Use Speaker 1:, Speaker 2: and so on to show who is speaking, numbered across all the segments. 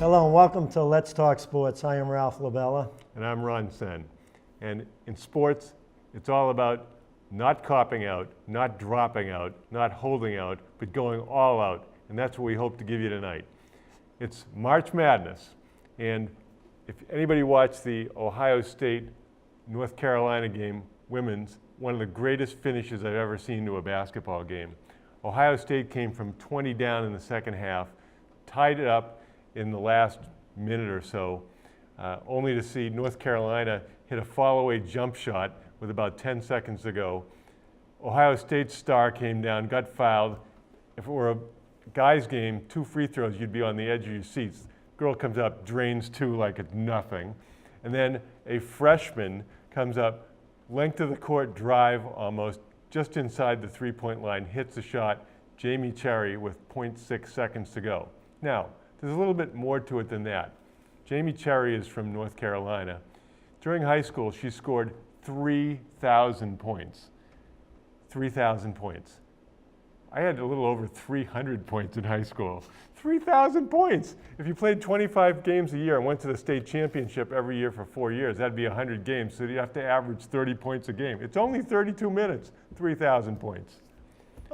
Speaker 1: Hello and welcome to Let's Talk Sports. I am Ralph Labella.
Speaker 2: And I'm Ron Sen. And in sports, it's all about not copping out, not dropping out, not holding out, but going all out. And that's what we hope to give you tonight. It's March Madness. And if anybody watched the Ohio State North Carolina game, women's, one of the greatest finishes I've ever seen to a basketball game. Ohio State came from 20 down in the second half, tied it up in the last minute or so, only to see North Carolina hit a fall-away jump shot with about 10 seconds to go. Ohio State's star came down, got fouled. If it were a guys' game, 2 free throws, you'd be on the edge of your seats. Girl comes up, drains 2 like it's nothing. And then a freshman comes up, length of the court drive almost, just inside the three-point line, hits the shot, Jamie Cherry with 0.6 seconds to go. Now, there's a little bit more to it than that. Jamie Cherry is from North Carolina. During high school, she scored 3,000 points. 3,000 points. I had a little over 300 points in high school. 3,000 points. If you played 25 games a year and went to the state championship every year for 4 years, that'd be 100 games, so you'd have to average 30 points a game. It's only 32 minutes, 3,000 points.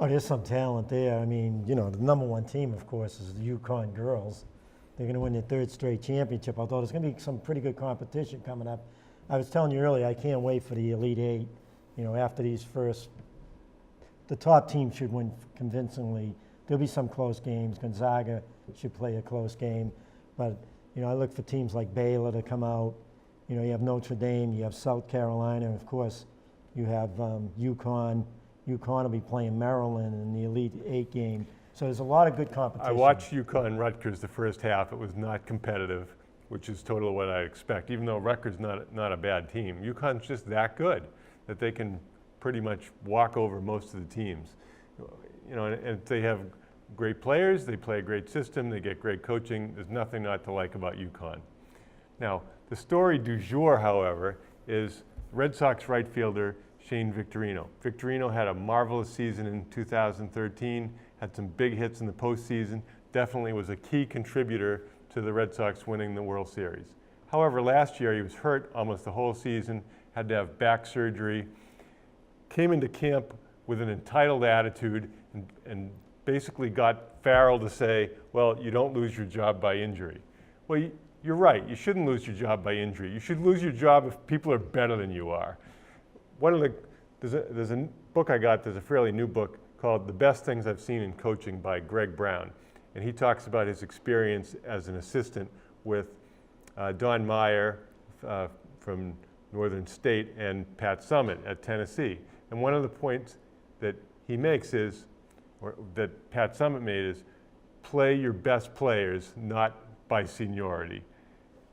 Speaker 1: Oh, there's some talent there. I mean, you know, the number one team, of course, is the UConn girls. They're going to win their 3rd straight championship, although there's going to be some pretty good competition coming up. I was telling you earlier, I can't wait for the Elite Eight. You know, after these first, the top team should win convincingly. There'll be some close games. Gonzaga should play a close game. But, you know, I look for teams like Baylor to come out. You know, you have Notre Dame, you have South Carolina, and of course, you have UConn. UConn will be playing Maryland in the Elite Eight game. So there's a lot of good competition.
Speaker 2: I watched UConn-Rutgers the first half. It was not competitive, which is totally what I expect, even though Rutgers not a bad team. UConn's just that good that they can pretty much walk over most of the teams. You know, and they have great players, they play a great system, they get great coaching. There's nothing not to like about UConn. Now, the story du jour, however, is Red Sox right fielder Shane Victorino. Victorino had a marvelous season in 2013, had some big hits in the postseason, definitely was a key contributor to the Red Sox winning the World Series. However, last year he was hurt almost the whole season, had to have back surgery, came into camp with an entitled attitude and basically got Farrell to say, well, you don't lose your job by injury. Well, you're right, you shouldn't lose your job by injury. You should lose your job if people are better than you are. There's a book I got, there's a fairly new book called The Best Things I've Seen in Coaching by Greg Brown. And he talks about his experience as an assistant with Don Meyer from Northern State and Pat Summitt at Tennessee. And one of the points that he makes is, or that Pat Summitt made is, play your best players, not by seniority.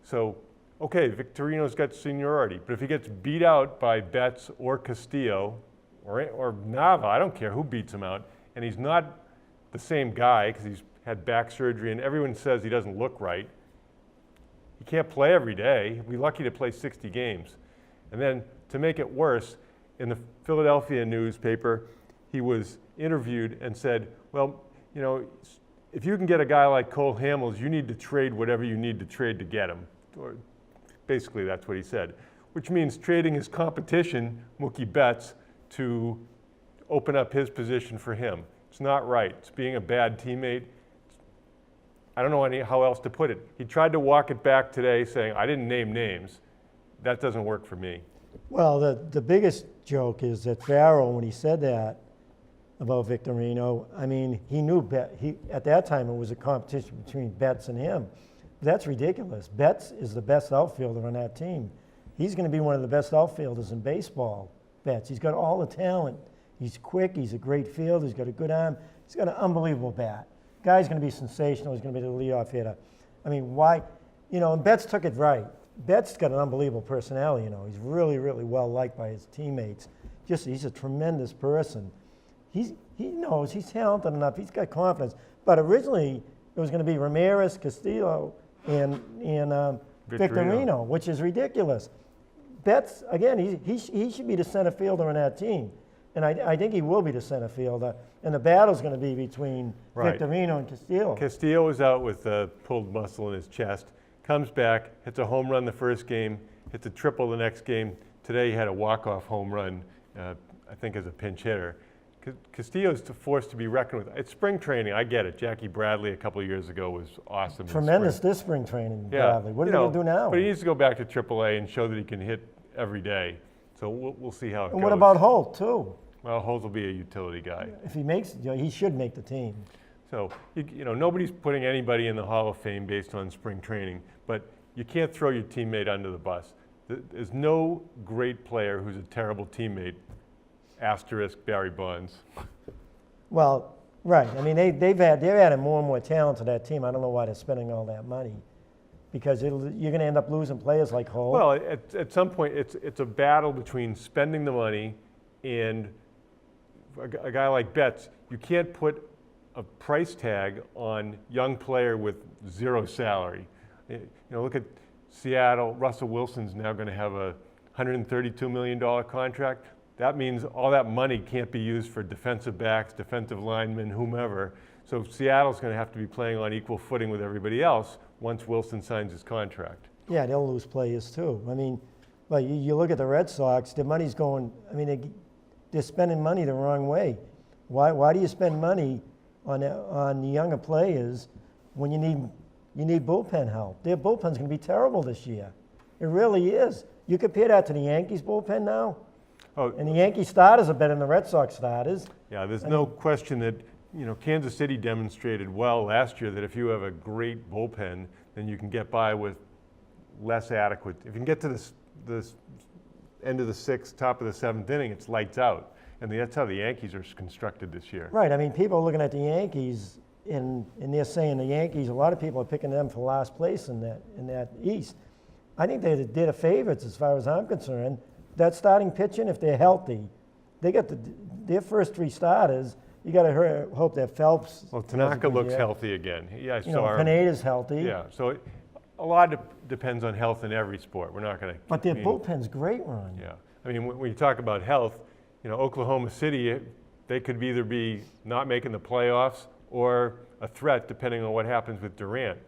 Speaker 2: So, okay, Victorino's got seniority, but if he gets beat out by Betts or Castillo or Nava, I don't care who beats him out, and he's not the same guy because he's had back surgery and everyone says he doesn't look right. He can't play every day. He'd be lucky to play 60 games. And then to make it worse, in the Philadelphia newspaper, he was interviewed and said, well, you know, if you can get a guy like Cole Hamels, you need to trade whatever you need to trade to get him. Or basically, that's what he said, which means trading his competition, Mookie Betts, to open up his position for him. It's not right. It's being a bad teammate. I don't know how else to put it. He tried to walk it back today saying, I didn't name names. That doesn't work for me.
Speaker 1: Well, the biggest joke is that Farrell, when he said that about Victorino, I mean, he knew at that time it was a competition between Betts and him. That's ridiculous. Betts is the best outfielder on that team. He's going to be one of the best outfielders in baseball, Betts. He's got all the talent. He's quick. He's a great fielder. He's got a good arm. He's got an unbelievable bat. Guy's going to be sensational. He's going to be the leadoff hitter. I mean, why? You know, and Betts took it right. Betts got an unbelievable personality, you know. He's really, really well liked by his teammates. He's a tremendous person. He knows he's talented enough. He's got confidence. But originally, it was going to be Ramirez, Castillo, and Victorino, which is ridiculous. Betts, again, he should be the center fielder on that team. And I think he will be the center fielder. And the battle's going to be between
Speaker 2: Right.
Speaker 1: Victorino and Castillo.
Speaker 2: Castillo was out with a pulled muscle in his chest, comes back, hits a home run the first game, hits a triple the next game. Today he had a walk-off home run, I think as a pinch hitter. Castillo's a force to be reckoned with. It's spring training, I get it. Jackie Bradley a couple of years ago was awesome.
Speaker 1: Tremendous this spring training,
Speaker 2: Yeah,
Speaker 1: Bradley. What are
Speaker 2: you
Speaker 1: they
Speaker 2: know,
Speaker 1: going to do now?
Speaker 2: But he needs to go back to AAA and show that he can hit every day. So we'll see how it goes.
Speaker 1: And what about Holt, too?
Speaker 2: Well, Holt will be a utility guy.
Speaker 1: If he makes, he should make the team.
Speaker 2: So, nobody's putting anybody in the Hall of Fame based on spring training, but you can't throw your teammate under the bus. There's no great player who's a terrible teammate, asterisk Barry Bonds.
Speaker 1: Well, right. I mean, they've added more and more talent to that team. I don't know why they're spending all that money, because you're going to end up losing players like Holt.
Speaker 2: Well, at some point, it's a battle between spending the money and a guy like Betts. You can't put a price tag on young player with zero salary. Look at Seattle. Russell Wilson's now going to have a $132 million contract. That means all that money can't be used for defensive backs, defensive linemen, whomever. So Seattle's going to have to be playing on equal footing with everybody else once Wilson signs his contract.
Speaker 1: Yeah, they'll lose players too. I mean, but you look at the Red Sox, their money's going, I mean, they're spending money the wrong way. Why do you spend money on the younger players when you need bullpen help? Their bullpen's going to be terrible this year. It really is. You compare that to the Yankees bullpen now, and the Yankee starters are better than the Red Sox starters.
Speaker 2: Yeah, there's no question that Kansas City demonstrated well last year that if you have a great bullpen, then you can get by with less adequate. If you can get to this end of the sixth, top of the seventh inning, it's lights out. And that's how the Yankees are constructed this year.
Speaker 1: Right. I mean, people are looking at the Yankees, and they're saying the Yankees, a lot of people are picking them for last place in that East. I think they're the favorites as far as I'm concerned. That starting pitching, if they're healthy, they got their first three starters. You got to hope that Phelps.
Speaker 2: Well, Tanaka looks healthy again. Yeah,
Speaker 1: Pineda's healthy.
Speaker 2: Yeah, so a lot depends on health in every sport. We're not going to.
Speaker 1: But their bullpen's great, Ron.
Speaker 2: Yeah, I mean, when you talk about health, Oklahoma City, they could either be not making the playoffs or a threat, depending on what happens with Durant.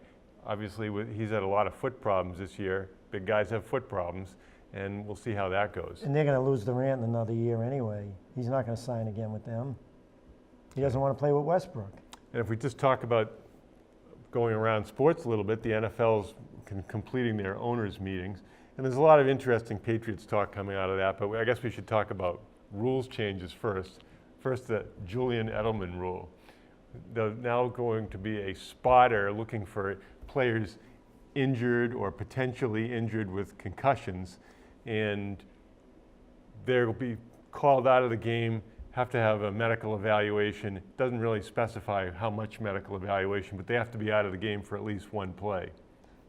Speaker 2: Obviously, he's had a lot of foot problems this year. Big guys have foot problems, and we'll see how that goes.
Speaker 1: And they're going to lose Durant in another year anyway. He's not going to sign again with them. He doesn't want to play with Westbrook.
Speaker 2: And if we just talk about going around sports a little bit, the NFL's completing their owners' meetings, and there's a lot of interesting Patriots talk coming out of that, but I guess we should talk about rules changes first. First, the Julian Edelman rule. There's now going to be a spotter looking for players injured or potentially injured with concussions, and they'll be called out of the game, have to have a medical evaluation. It doesn't really specify how much medical evaluation, but they have to be out of the game for at least one play.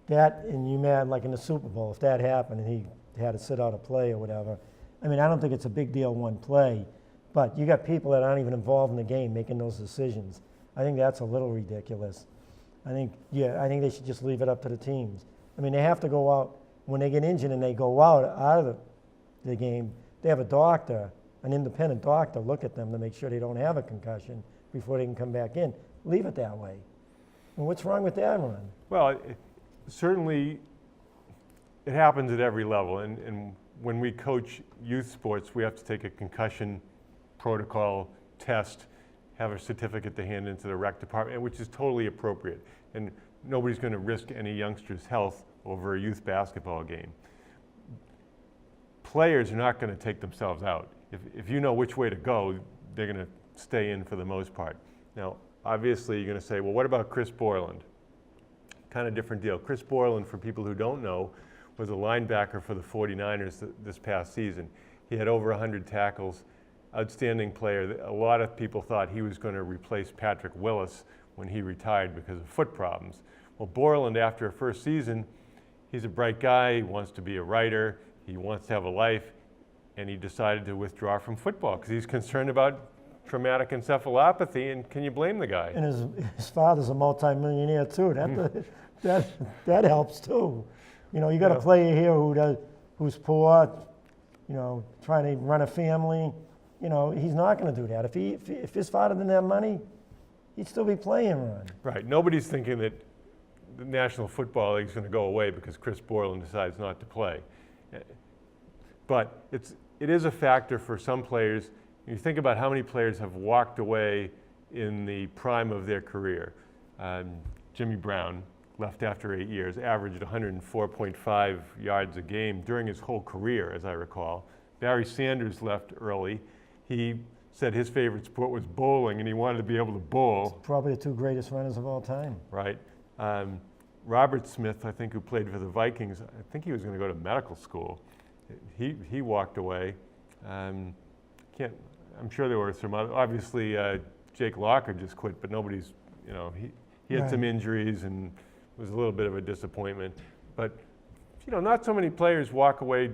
Speaker 1: That, and you mad like in the Super Bowl, if that happened and he had to sit out a play or whatever. I mean, I don't think it's a big deal one play, but you got people that aren't even involved in the game making those decisions. I think that's a little ridiculous. I think they should just leave it up to the teams. I mean, they have to go out, when they get injured and they go out of the game, they have a doctor, an independent doctor, look at them to make sure they don't have a concussion before they can come back in. Leave it that way. And what's wrong with that, Ron?
Speaker 2: Well, certainly it happens at every level, and when we coach youth sports, we have to take a concussion protocol test, have a certificate to hand into the rec department, which is totally appropriate. And nobody's going to risk any youngster's health over a youth basketball game. Players are not going to take themselves out. If you know which way to go, they're going to stay in for the most part. Now, obviously, you're going to say, well, what about Chris Borland? Kind of different deal. Chris Borland, for people who don't know, was a linebacker for the 49ers this past season. He had over 100 tackles, outstanding player. A lot of people thought he was going to replace Patrick Willis when he retired because of foot problems. Well, Borland, after a first season, he's a bright guy, he wants to be a writer, he wants to have a life, and he decided to withdraw from football because he's concerned about traumatic encephalopathy, and can you blame the guy?
Speaker 1: And his father's a multimillionaire too. That helps too. You got a player here who's poor, trying to run a family. you know, he's not going to do that. If his father didn't have money, he'd still be playing, Ron.
Speaker 2: Right. Nobody's thinking that the National Football League is going to go away because Chris Borland decides not to play. But it is a factor for some players. You think about how many players have walked away in the prime of their career. Jimmy Brown left after 8 years, averaged 104.5 yards a game during his whole career, as I recall. Barry Sanders left early. He said his favorite sport was bowling, and he wanted to be able to bowl.
Speaker 1: Probably the two greatest runners of all time.
Speaker 2: Right. Robert Smith, I think, who played for the Vikings, I think he was going to go to medical school. He walked away. I'm sure there were some other, obviously Jake Locker just quit, but nobody's, you know, he had some injuries and was a little bit of a disappointment. But, you know, not so many players walk away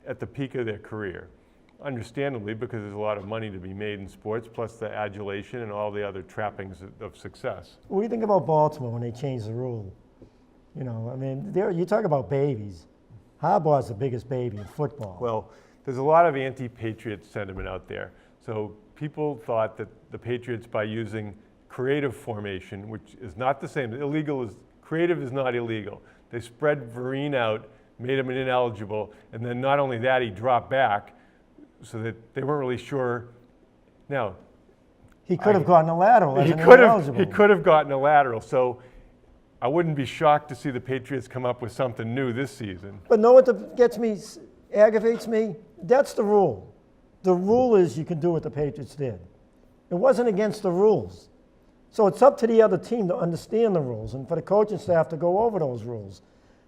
Speaker 2: at the peak of their career. Understandably, because there's a lot of money to be made in sports, plus the adulation and all the other trappings of success.
Speaker 1: What do you think about Baltimore when they changed the rule? You know, I mean, you talk about babies. Harbaugh's the biggest baby in football.
Speaker 2: Well, there's a lot of anti-Patriot sentiment out there. So people thought that the Patriots, by using creative formation, which is not the same, creative is not illegal. They spread Vereen out, made him ineligible, and then not only that, he dropped back so that they weren't really sure. Now,
Speaker 1: he could have gotten a lateral as
Speaker 2: he
Speaker 1: an
Speaker 2: could
Speaker 1: ineligible.
Speaker 2: have gotten a lateral. So I wouldn't be shocked to see the Patriots come up with something new this season.
Speaker 1: But know what aggravates me? That's the rule. The rule is you can do what the Patriots did. It wasn't against the rules. So it's up to the other team to understand the rules and for the coaching staff to go over those rules.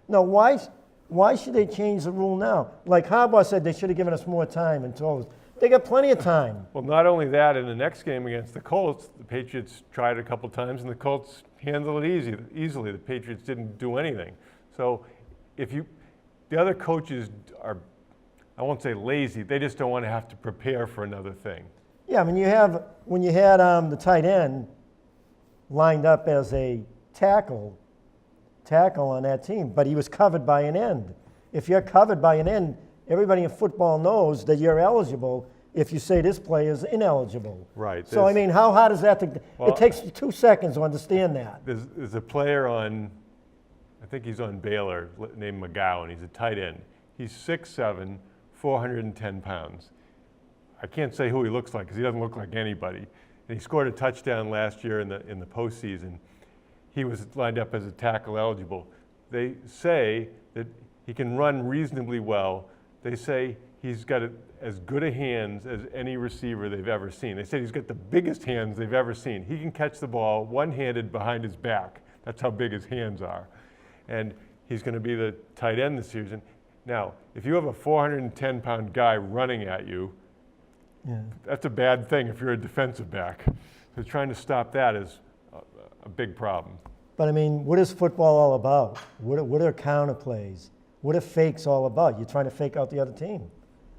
Speaker 1: Now, why should they change the rule now? Like Harbaugh said, they should have given us more time and told us. They got plenty of time.
Speaker 2: Well, not only that, in the next game against the Colts, the Patriots tried a couple times and the Colts handled it easily. The Patriots didn't do anything. So the other coaches are, I won't say lazy, they just don't want to have to prepare for another thing.
Speaker 1: Yeah, I mean, when you had the tight end lined up as a tackle on that team, but he was covered by an end. If you're covered by an end, everybody in football knows that you're eligible if you say this player is ineligible.
Speaker 2: Right.
Speaker 1: So, I mean, how hard is that to... It takes 2 seconds to understand that.
Speaker 2: There's a player on, I think he's on Baylor, named McGowan. He's a tight end. He's 6'7", 410 pounds. I can't say who he looks like because he doesn't look like anybody. And he scored a touchdown last year in the postseason. He was lined up as a tackle eligible. They say that he can run reasonably well. They say he's got as good a hands as any receiver they've ever seen. They said he's got the biggest hands they've ever seen. He can catch the ball one-handed behind his back. That's how big his hands are. And he's going to be the tight end this season. Now, if you have a 410-pound guy running at you, that's a bad thing if you're a defensive back. So trying to stop that is a big problem.
Speaker 1: But, I mean, what is football all about? What are counterplays? What are fakes all about? You're trying to fake out the other team.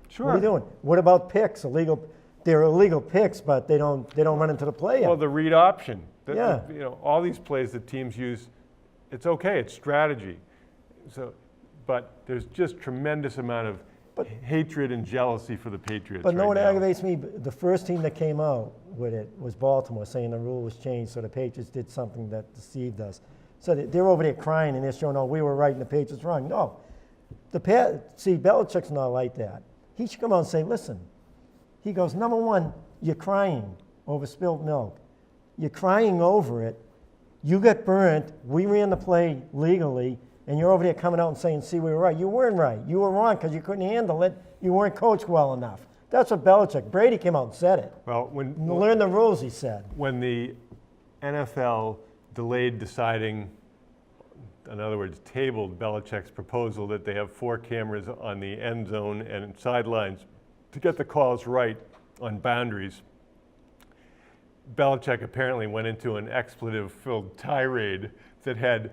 Speaker 2: Sure.
Speaker 1: What are you doing? What about picks? They're illegal picks, but they don't run into the play.
Speaker 2: Well, the read option.
Speaker 1: Yeah.
Speaker 2: You know, all these plays that teams use, it's okay. It's strategy. So, but there's just tremendous amount of hatred and jealousy for the Patriots.
Speaker 1: But know what
Speaker 2: now.
Speaker 1: aggravates me? The first team that came out with it was Baltimore, saying the rule was changed, so the Patriots did something that deceived us. So they're over there crying and they're showing, oh, we were right and the Patriots wrong. No. See, Belichick's not like that. He should come out and say, listen. He goes, number one, you're crying over spilled milk. You're crying over it. You got burnt. We ran the play legally. And you're over there coming out and saying, see, we were right. You weren't right. You were wrong because you couldn't handle it. You weren't coached well enough. That's what Belichick. Brady came out and said it.
Speaker 2: Well,
Speaker 1: learn the rules, he said.
Speaker 2: When the NFL delayed deciding, in other words, tabled Belichick's proposal that they have 4 cameras on the end zone and sidelines to get the calls right on boundaries, Belichick apparently went into an expletive-filled tirade that had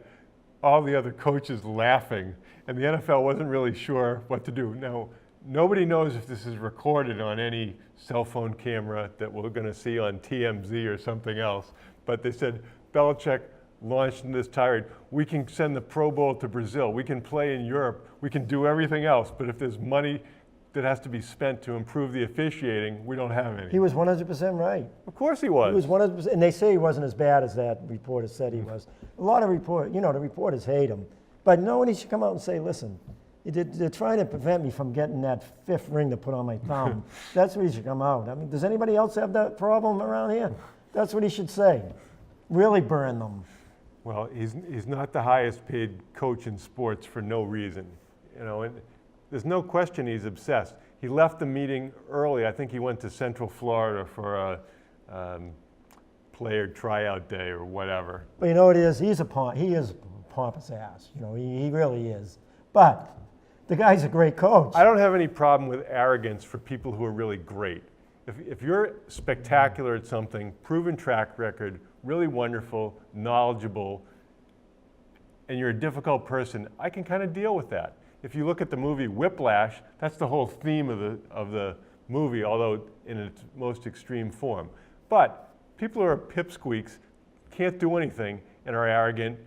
Speaker 2: all the other coaches laughing, and the NFL wasn't really sure what to do. Now, nobody knows if this is recorded on any cell phone camera that we're going to see on TMZ or something else, but they said Belichick launched in this tirade. We can send the Pro Bowl to Brazil. We can play in Europe. We can do everything else, but if there's money that has to be spent to improve the officiating, we don't have any.
Speaker 1: He was 100% right.
Speaker 2: Of course he was.
Speaker 1: He was 100%, and they say he wasn't as bad as that reporter said he was. A lot of the reporters hate him. But nobody should come out and say, listen, they're trying to prevent me from getting that 5th ring to put on my thumb. That's what he should come out. I mean, does anybody else have that problem around here? That's what he should say. Really burn them.
Speaker 2: Well, he's not the highest paid coach in sports for no reason. You know, and there's no question he's obsessed. He left the meeting early. I think he went to Central Florida for a player tryout day or whatever.
Speaker 1: But you know what it is? He is a pompous ass. You know, he really is. But the guy's a great coach.
Speaker 2: I don't have any problem with arrogance for people who are really great. If you're spectacular at something, proven track record, really wonderful, knowledgeable, and you're a difficult person, I can kind of deal with that. If you look at the movie Whiplash, that's the whole theme of the movie, although in its most extreme form. But people who are pipsqueaks, can't do anything, and are arrogant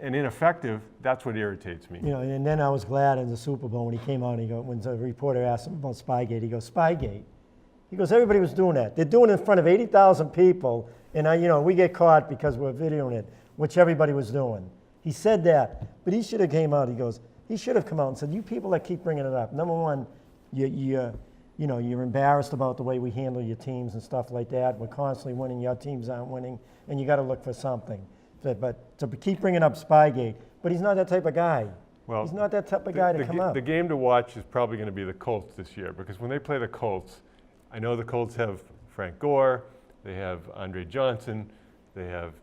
Speaker 2: and ineffective, that's what irritates me.
Speaker 1: You know, and then I was glad in the Super Bowl when he came out, when the reporter asked him about Spygate, he goes, Spygate? He goes, everybody was doing that. They're doing it in front of 80,000 people, and we get caught because we're videoing it, which everybody was doing. He said that, but he should have came out, he should have come out and said, you people that keep bringing it up, number one, you're embarrassed about the way we handle your teams and stuff like that. We're constantly winning, your teams aren't winning, and you got to look for something. But to keep bringing up Spygate, but he's not that type of guy.
Speaker 2: Well,
Speaker 1: he's not that type of guy to come up.
Speaker 2: The game to watch is probably going to be the Colts this year, because when they play the Colts, I know the Colts have Frank Gore, they have Andre Johnson, they have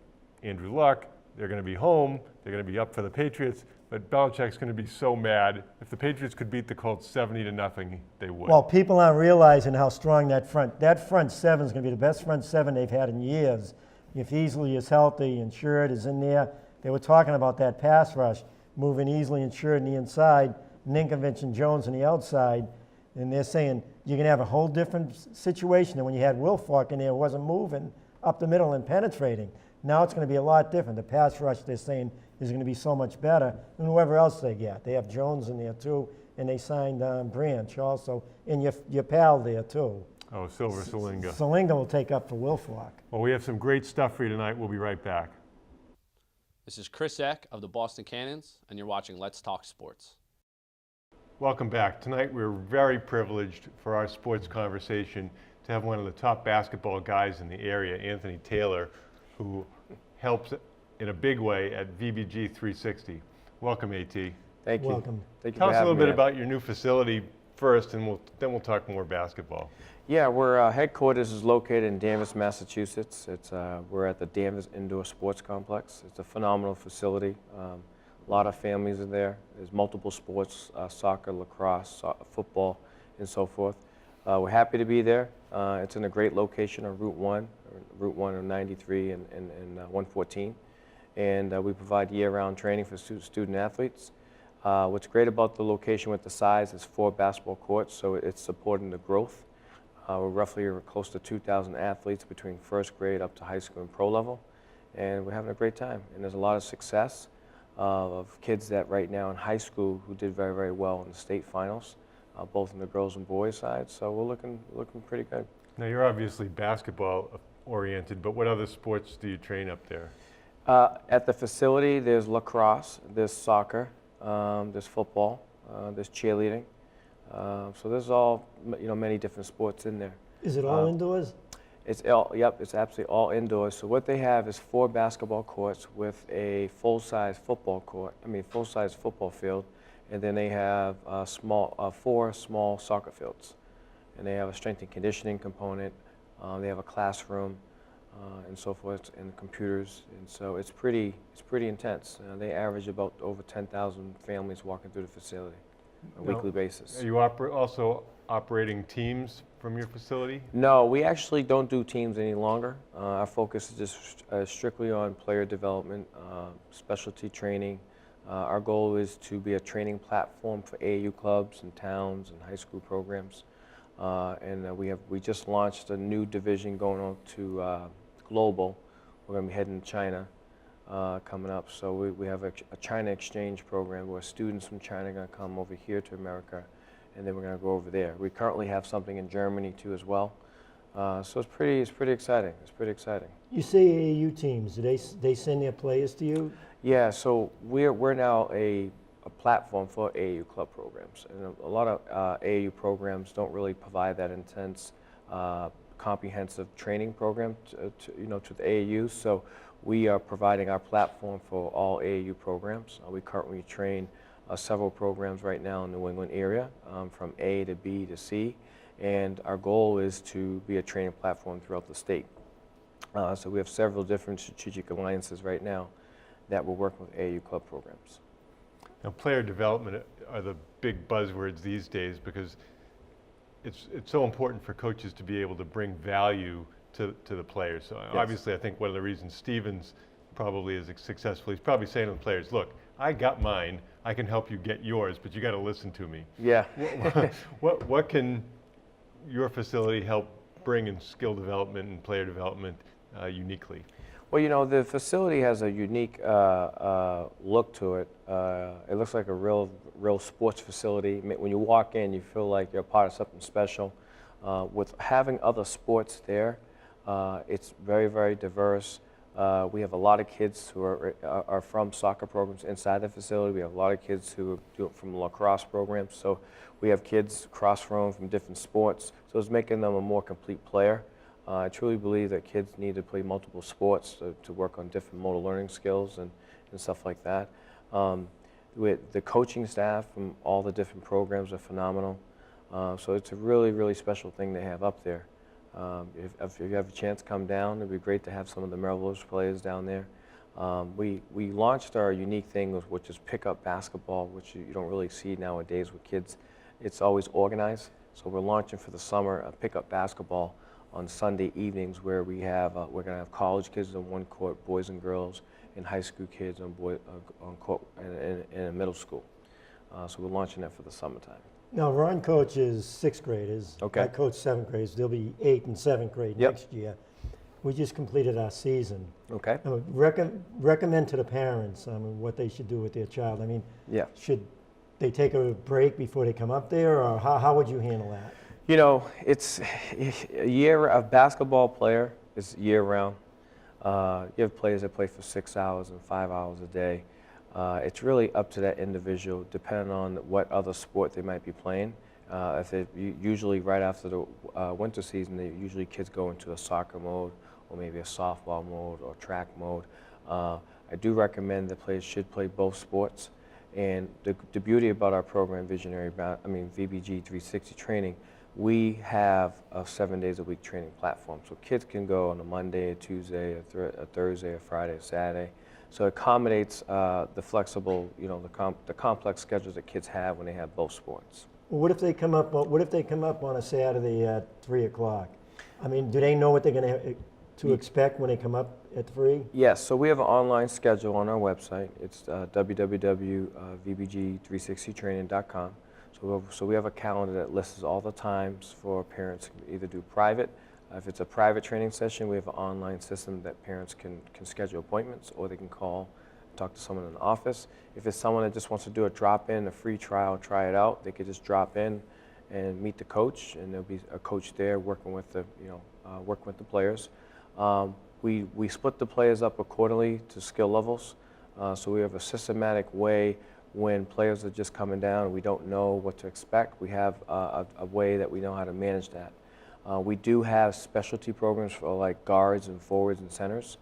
Speaker 2: Andrew Luck, they're going to be home, they're going to be up for the Patriots, but Belichick's going to be so mad. If the Patriots could beat the Colts 70-0, they would.
Speaker 1: Well, people aren't realizing how strong that front seven is going to be the best front seven they've had in years. If Easley is healthy and Sherd is in there, they were talking about that pass rush, moving Easley and Sherd on the inside, Ninkovich and Jones on the outside, and they're saying you're going to have a whole different situation than when you had Wilfork in there who wasn't moving up the middle and penetrating. Now it's going to be a lot different. The pass rush, they're saying, is going to be so much better than whoever else they get. They have Jones in there too, and they signed Branch also, and your pal there too.
Speaker 2: Oh, Silver Salinga.
Speaker 1: Salinga will take up for Wilfork.
Speaker 2: Well, we have some great stuff for you tonight. We'll be right back.
Speaker 3: This is Chris Eck of the Boston Cannons, and you're watching Let's Talk Sports.
Speaker 2: Welcome back. Tonight we're very privileged for our sports conversation to have one of the top basketball guys in the area, Anthony Taylor, who helps in a big way at VBG360. Welcome, AT.
Speaker 4: Thank you.
Speaker 1: Welcome.
Speaker 4: Thank you
Speaker 2: Tell
Speaker 4: for
Speaker 2: us a little
Speaker 4: having
Speaker 2: bit
Speaker 4: me.
Speaker 2: about your new facility first, and then we'll talk more basketball.
Speaker 4: Yeah, we're headquarters is located in Danvers, Massachusetts. We're at the Danvers Indoor Sports Complex. It's a phenomenal facility. A lot of families are there. There's multiple sports, soccer, lacrosse, football, and so forth. We're happy to be there. It's in a great location on Route 1 of 93 and 114. And we provide year-round training for student athletes. What's great about the location with the size is 4 basketball courts, so it's supporting the growth. We're roughly close to 2,000 athletes between first grade up to high school and pro level, and we're having a great time. And there's a lot of success of kids that right now in high school who did very, very well in the state finals, both in the girls and boys side. So we're looking pretty good.
Speaker 2: Now, you're obviously basketball oriented, but what other sports do you train up there?
Speaker 4: At the facility, there's lacrosse, there's soccer, there's football, there's cheerleading. So there's all, many different sports in there.
Speaker 1: Is it all indoors?
Speaker 4: It's absolutely all indoors. So what they have is 4 basketball courts with a full-size football field, and then they have 4 small soccer fields. And they have a strength and conditioning component. They have a classroom, and so forth, and computers. And so it's pretty intense. They average about over 10,000 families walking through the facility on a weekly basis.
Speaker 2: Are you also operating teams from your facility?
Speaker 4: No, we actually don't do teams any longer. Our focus is just strictly on player development, specialty training. Our goal is to be a training platform for AAU clubs and towns and high school programs. And we just launched a new division going on to global. We're going to be heading to China coming up. So we have a China exchange program where students from China are going to come over here to America and then we're going to go over there. We currently have something in Germany too as well. So it's pretty exciting. It's pretty exciting.
Speaker 1: You say AAU teams, do they send their players to you?
Speaker 4: Yeah, so we're now a platform for AAU club programs, and a lot of AAU programs don't really provide that intense, comprehensive training program to the AAU. So we are providing our platform for all AAU programs. We currently train several programs right now in the New England area, from A to B to C, and our goal is to be a training platform throughout the state. So we have several different strategic alliances right now that we're working with AAU club programs.
Speaker 2: Now, player development are the big buzzwords these days because it's so important for coaches to be able to bring value to the players. So
Speaker 4: Yes.
Speaker 2: obviously, I think one of the reasons Stevens probably is successful, he's probably saying to the players, look, I got mine, I can help you get yours, but you got to listen to me.
Speaker 4: Yeah.
Speaker 2: What can your facility help bring in skill development and player development uniquely?
Speaker 4: Well, the facility has a unique look to it. It looks like a real sports facility. When you walk in, you feel like you're a part of something special. With having other sports there, it's very, very diverse. We have a lot of kids who are from soccer programs inside the facility. We have a lot of kids who do it from lacrosse programs. So we have kids cross-thrown from different sports. So it's making them a more complete player. I truly believe that kids need to play multiple sports to work on different motor learning skills and stuff like that. With the coaching staff from all the different programs are phenomenal. So it's a really, really special thing to have up there. If you have a chance to come down, it'd be great to have some of the Melrose players down there. We launched our unique thing, which is pickup basketball, which you don't really see nowadays with kids. It's always organized. So we're launching for the summer a pickup basketball on Sunday evenings, where we're going to have college kids on one court, boys and girls, and high school kids on court in a middle school. So we're launching that for the summertime.
Speaker 1: Now, Ron coaches 6th graders.
Speaker 4: Okay.
Speaker 1: I coach 7th graders. They'll be 8th and 7th grade
Speaker 4: Yep.
Speaker 1: next year. We just completed our season.
Speaker 4: Okay.
Speaker 1: I would recommend to the parents what they should do with their child. I mean,
Speaker 4: Yeah.
Speaker 1: should they take a break before they come up there, or how would you handle that?
Speaker 4: It's a basketball player is year round. You have players that play for 6 hours and 5 hours a day. It's really up to that individual, depending on what other sport they might be playing. Usually right after the winter season, usually kids go into a soccer mode or maybe a softball mode or track mode. I do recommend that players should play both sports. And the beauty about our program, VBG360 Training, we have a 7 days a week training platform. So kids can go on a Monday, a Tuesday, a Thursday, a Friday, a Saturday. So it accommodates the flexible, the complex schedules that kids have when they have both sports.
Speaker 1: Well, what if they come up on a Saturday at 3 o'clock? I mean, do they know what they're going to expect when they come up at 3?
Speaker 4: Yes, so we have an online schedule on our website. It's www.vbg360training.com. So we have a calendar that lists all the times for parents to either do private. If it's a private training session, we have an online system that parents can schedule appointments, or they can call, talk to someone in the office. If it's someone that just wants to do a drop-in, a free trial, try it out, they could just drop in and meet the coach, and there'll be a coach there working with the players. We split the players up accordingly to skill levels. So we have a systematic way. When players are just coming down and we don't know what to expect, we have a way that we know how to manage that. We do have specialty programs for like guards and forwards and centers.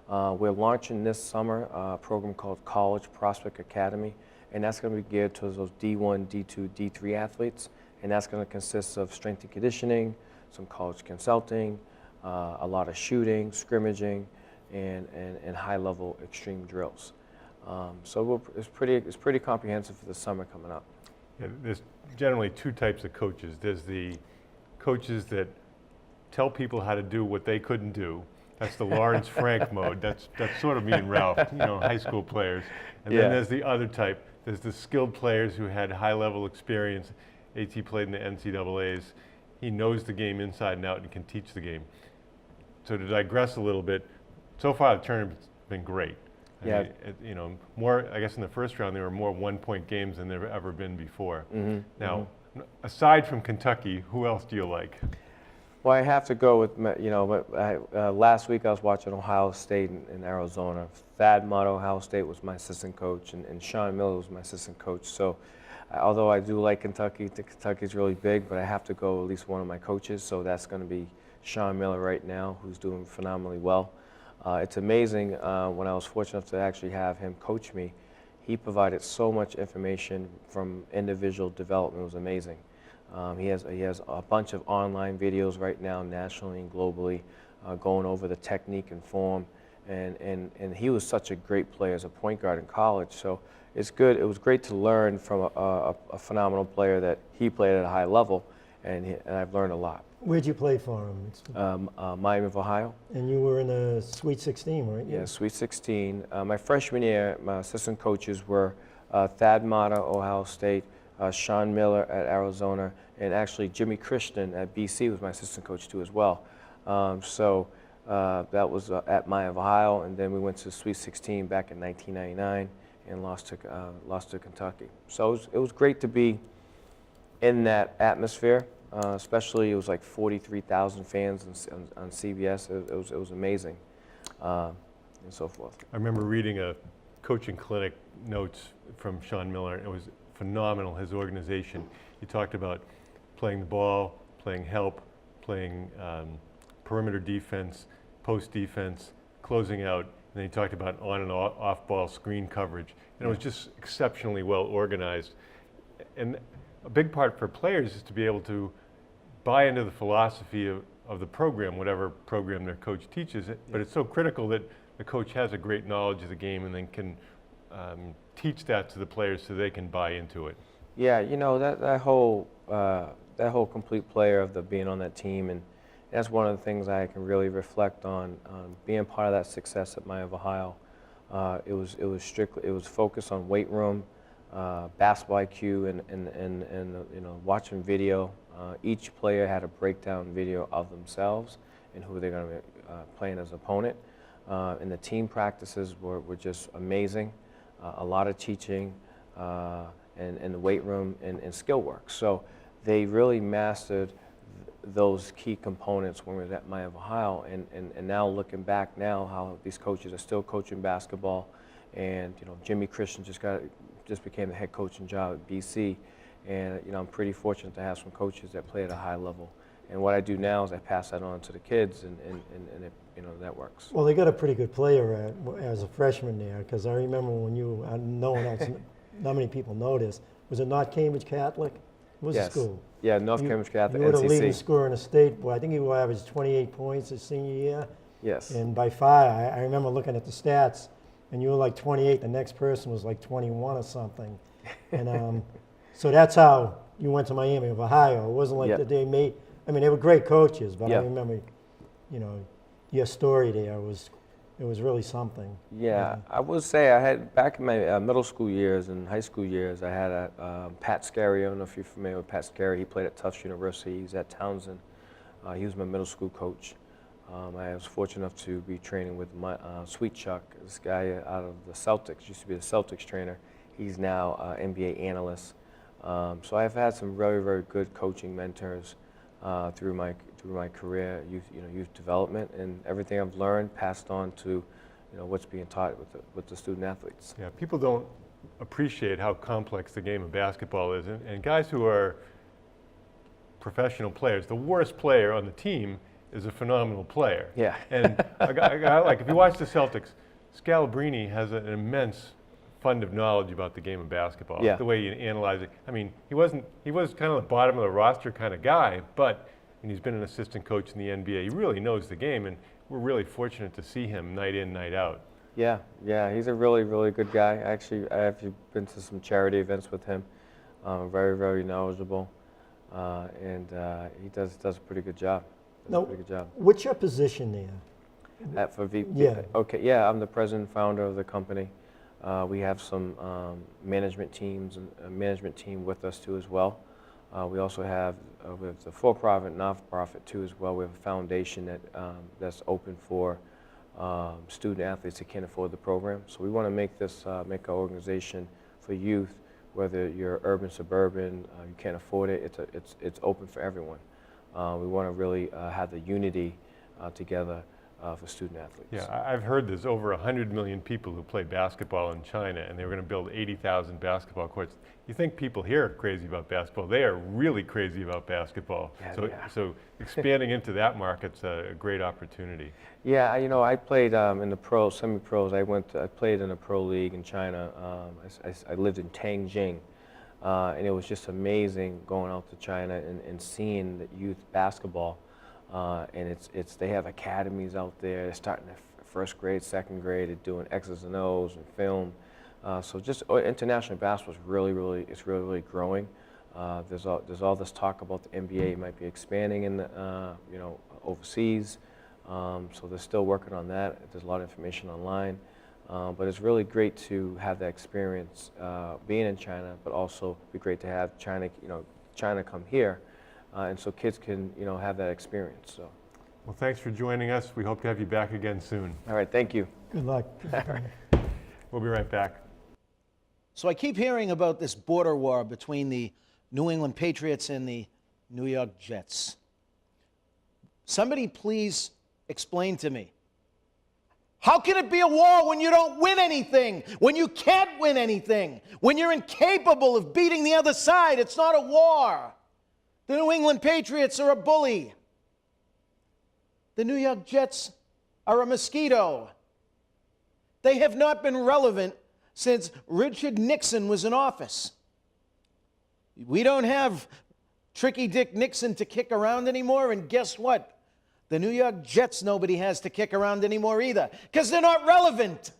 Speaker 4: We're launching this summer a program called College Prospect Academy, and that's going to be geared towards those D1, D2, D3 athletes, and that's going to consist of strength and conditioning, some college consulting, a lot of shooting, scrimmaging, and high-level extreme drills. So it's pretty comprehensive for the summer coming up.
Speaker 2: Yeah, there's generally two types of coaches. There's the coaches that tell people how to do what they couldn't do. That's the Lawrence Frank mode. That's sort of me and Ralph, high school players. And then there's the other type. There's the skilled players who had high-level experience. AT played in the NCAAs. He knows the game inside and out and can teach the game. So to digress a little bit, so far the tournament's been great.
Speaker 4: Yeah.
Speaker 2: More, I guess in the first round there were more one-point games than there have ever been before.
Speaker 4: Mm-hmm.
Speaker 2: Now, aside from Kentucky, who else do you like?
Speaker 4: Well, I have to go with, last week I was watching Ohio State in Arizona. Thad Mott, Ohio State, was my assistant coach, and Sean Miller was my assistant coach. So although I do like Kentucky, I think Kentucky's really big, but I have to go at least one of my coaches, so that's going to be Sean Miller right now, who's doing phenomenally well. It's amazing when I was fortunate enough to actually have him coach me. He provided so much information from individual development. It was amazing. He has a bunch of online videos right now, nationally and globally, going over the technique and form. And he was such a great player as a point guard in college. So it's good. It was great to learn from a phenomenal player that he played at a high level, and I've learned a lot.
Speaker 1: Where'd you play for him?
Speaker 4: Miami of Ohio.
Speaker 1: And you were in the Sweet 16, right?
Speaker 4: Yeah, Sweet 16. My freshman year, my assistant coaches were Thad Mott, Ohio State, Sean Miller at Arizona, and actually Jimmy Christian at BC was my assistant coach too as well. That was at Miami of Ohio, and then we went to Sweet 16 back in 1999 and lost to Kentucky. So it was great to be in that atmosphere. Especially, it was like 43,000 fans on CBS. It was amazing, and so forth.
Speaker 2: I remember reading a coaching clinic notes from Sean Miller. It was phenomenal, his organization. He talked about playing the ball, playing help, playing perimeter defense, post defense, closing out, and then he talked about on and off ball screen coverage. And it was just exceptionally well organized. And a big part for players is to be able to buy into the philosophy of the program, whatever program their coach teaches it. But it's so critical that the coach has a great knowledge of the game and then can teach that to the players so they can buy into it.
Speaker 4: Yeah, that whole complete player of being on that team, and that's one of the things I can really reflect on being part of that success at Miami of Ohio. It was focused on weight room, basketball IQ, and watching video. Each player had a breakdown video of themselves and who they're going to be playing as opponent. And the team practices were just amazing. A lot of teaching and the weight room and skill work. So they really mastered those key components when we were at Miami of Ohio. And now looking back now, how these coaches are still coaching basketball. And Jimmy Christian just became the head coaching job at BC. And I'm pretty fortunate to have some coaches that play at a high level. And what I do now is I pass that on to the kids, and that works.
Speaker 1: Well, they got a pretty good player as a freshman there, because I remember when no one else, not many people know this. Was it not Cambridge Catholic? What was the school?
Speaker 4: Yeah, North Cambridge Catholic,
Speaker 1: You were the
Speaker 4: NCC.
Speaker 1: leading scorer in the state. Well, I think you averaged 28 points his senior year.
Speaker 4: Yes.
Speaker 1: And by far, I remember looking at the stats, and you were like 28. The next person was like 21 or something. And so that's how you went to Miami of Ohio. It wasn't like that they made. I mean, they were great coaches, but I remember, your story there it was really something.
Speaker 4: Yeah, I would say I had, back in my middle school years and high school years, I had Pat Scarry. I don't know if you're familiar with Pat Scarry. He played at Tufts University. He's at Townsend. He was my middle school coach. I was fortunate enough to be training with Sweet Chuck, this guy out of the Celtics, used to be the Celtics trainer. He's now an NBA analyst. So I've had some very, very good coaching mentors through my career, youth development, and everything I've learned passed on to, what's being taught with the student athletes.
Speaker 2: Yeah, people don't appreciate how complex the game of basketball is, and guys who are professional players, the worst player on the team is a phenomenal player.
Speaker 4: Yeah.
Speaker 2: And a guy like, if you watch the Celtics, Scalabrine has an immense fund of knowledge about the game of basketball.
Speaker 4: Yeah.
Speaker 2: The way you analyze it. I mean, he was kind of the bottom of the roster kind of guy, but and he's been an assistant coach in the NBA. He really knows the game, and we're really fortunate to see him night in, night out.
Speaker 4: Yeah, he's a really, really good guy. Actually, I have been to some charity events with him. Very, very knowledgeable, and he does a pretty good job.
Speaker 1: What's your position there?
Speaker 4: For VP?
Speaker 1: Yeah.
Speaker 4: Okay, yeah, I'm the president and founder of the company. We have some management teams and a management team with us too as well. We also have with the for-profit, not-for-profit too as well. We have a foundation that's open for student athletes that can't afford the program. So we want to make our organization for youth whether you're urban, suburban, you can't afford it, it's open for everyone. We want to really have the unity together for student athletes.
Speaker 2: Yeah, I've heard there's over 100 million people who play basketball in China, and they were going to build 80,000 basketball courts. You think people here are crazy about basketball? They are really crazy about basketball.
Speaker 4: Yeah,
Speaker 2: So expanding into that market's a great opportunity.
Speaker 4: Yeah, I played in the pros, semi-pros. I played in a pro league in China. I lived in Tianjin, and it was just amazing going out to China and seeing the youth basketball. And they have academies out there. They're starting at first grade, second grade. They're doing X's and O's and film. So just international basketball is really growing. There's all this talk about the NBA might be expanding in the overseas. So they're still working on that. There's a lot of information online. But it's really great to have that experience being in China, but also it'd be great to have China come here. And so kids can, have that experience. So.
Speaker 2: Well, thanks for joining us. We hope to have you back again soon.
Speaker 4: All right, thank you.
Speaker 1: Good luck.
Speaker 2: We'll be right back.
Speaker 5: So I keep hearing about this border war between the New England Patriots and the New York Jets. Somebody please explain to me. How can it be a war when you don't win anything? When you can't win anything? When you're incapable of beating the other side? It's not a war. The New England Patriots are a bully. The New York Jets are a mosquito. They have not been relevant since Richard Nixon was in office. We don't have Tricky Dick Nixon to kick around anymore, and guess what? The New York Jets nobody has to kick around anymore either, because they're not relevant.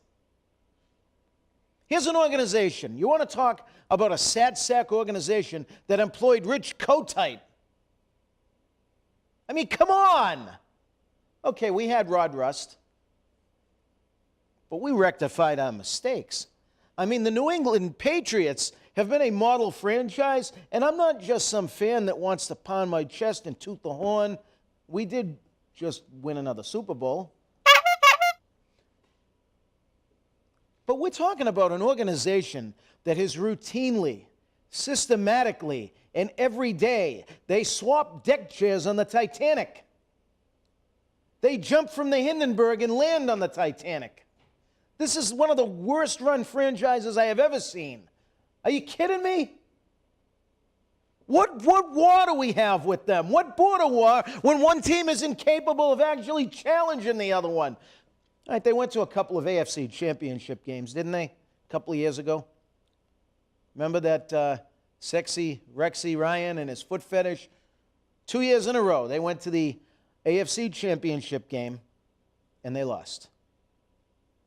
Speaker 5: Here's an organization. You want to talk about a sad sack organization that employed Rich Kotite. I mean, come on. Okay, we had Rod Rust, but we rectified our mistakes. I mean, the New England Patriots have been a model franchise, and I'm not just some fan that wants to pound my chest and toot the horn. We did just win another Super Bowl. But we're talking about an organization that has routinely, systematically, and every day, they swap deck chairs on the Titanic. They jump from the Hindenburg and land on the Titanic. This is one of the worst run franchises I have ever seen. Are you kidding me? What war do we have with them? What border war when one team is incapable of actually challenging the other one? All right, they went to a couple of AFC championship games, didn't they? A couple of years ago. Remember that sexy Rexy Ryan and his foot fetish? 2 years in a row, they went to the AFC championship game, and they lost.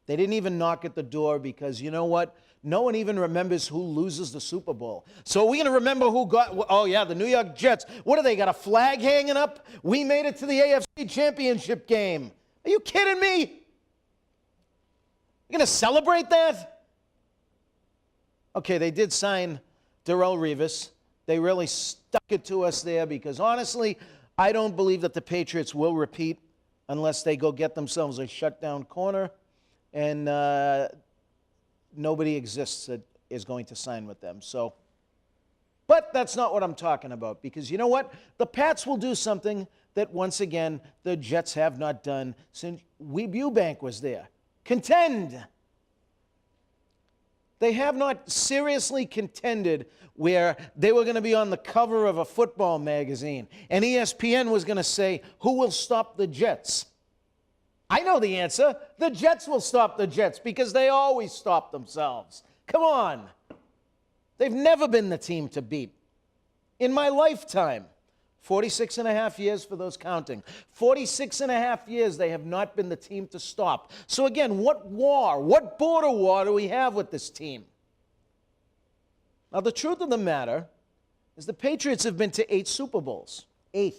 Speaker 5: They didn't even knock at the door because, you know what? No one even remembers who loses the Super Bowl. So are we going to remember who got, oh yeah, the New York Jets. What do they got, a flag hanging up? We made it to the AFC championship game. Are you kidding me? You're going to celebrate that? Okay, they did sign Darrelle Revis. They really stuck it to us there because honestly, I don't believe that the Patriots will repeat unless they go get themselves a shutdown corner, and nobody exists that is going to sign with them. So, but that's not what I'm talking about, because you know what? The Pats will do something that, once again, the Jets have not done since Weeb Ewbank was there. Contend. They have not seriously contended where they were going to be on the cover of a football magazine, and ESPN was going to say, who will stop the Jets? I know the answer. The Jets will stop the Jets because they always stop themselves. Come on. They've never been the team to beat. In my lifetime, 46 and a half years for those counting, 46 and a half years they have not been the team to stop. So again, what war, what border war do we have with this team? Now, the truth of the matter is the Patriots have been to 8 Super Bowls. 8.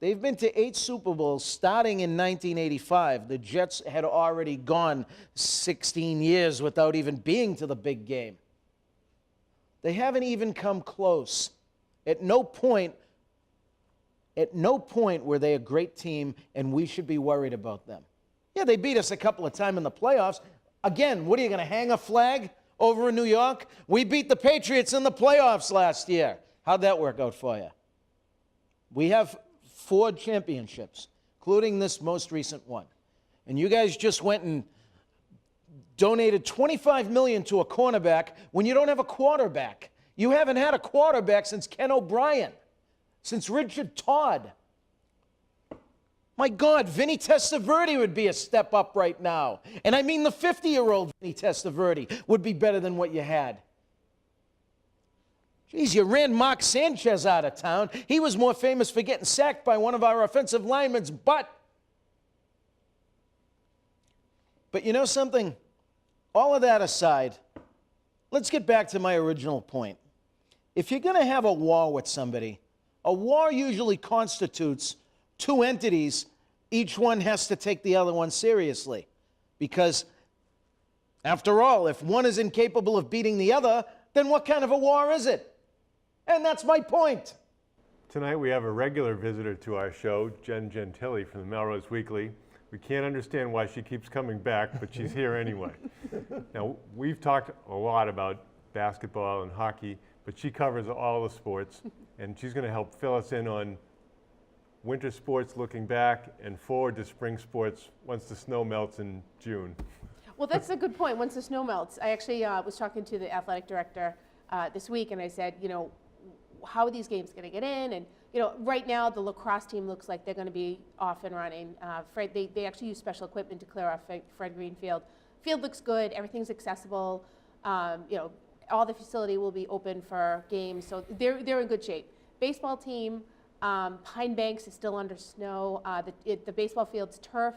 Speaker 5: They've been to 8 Super Bowls starting in 1985. The Jets had already gone 16 years without even being to the big game. They haven't even come close. At no point were they a great team, and we should be worried about them. Yeah, they beat us a couple of times in the playoffs. Again, what are you going to hang a flag over in New York? We beat the Patriots in the playoffs last year. How'd that work out for you? We have 4 championships, including this most recent one. And you guys just went and donated $25 million to a cornerback when you don't have a quarterback. You haven't had a quarterback since Ken O'Brien, since Richard Todd. My God, Vinny Testaverde would be a step up right now. And I mean the 50-year-old Vinny Testaverde would be better than what you had. Geez, you ran Mark Sanchez out of town. He was more famous for getting sacked by one of our offensive linemen's butt. But you know something? All of that aside, let's get back to my original point. If you're going to have a war with somebody, a war usually constitutes 2 entities. Each one has to take the other one seriously. Because, after all, if one is incapable of beating the other, then what kind of a war is it? And that's my point.
Speaker 2: Tonight we have a regular visitor to our show, Jen Gentile from the Melrose Weekly. We can't understand why she keeps coming back, but she's here anyway. Now, we've talked a lot about basketball and hockey, but she covers all the sports, and she's going to help fill us in on winter sports looking back and forward to spring sports once the snow melts in June.
Speaker 6: Well, that's a good point. Once the snow melts, I actually was talking to the athletic director this week, and I said, you know, how are these games going to get in? And you know, right now the lacrosse team looks like they're going to be off and running. They actually use special equipment to clear off Fred Green Field. Field looks good. Everything's accessible. You know, all the facility will be open for games, so they're in good shape. Baseball team, Pine Banks is still under snow. The baseball field's turf,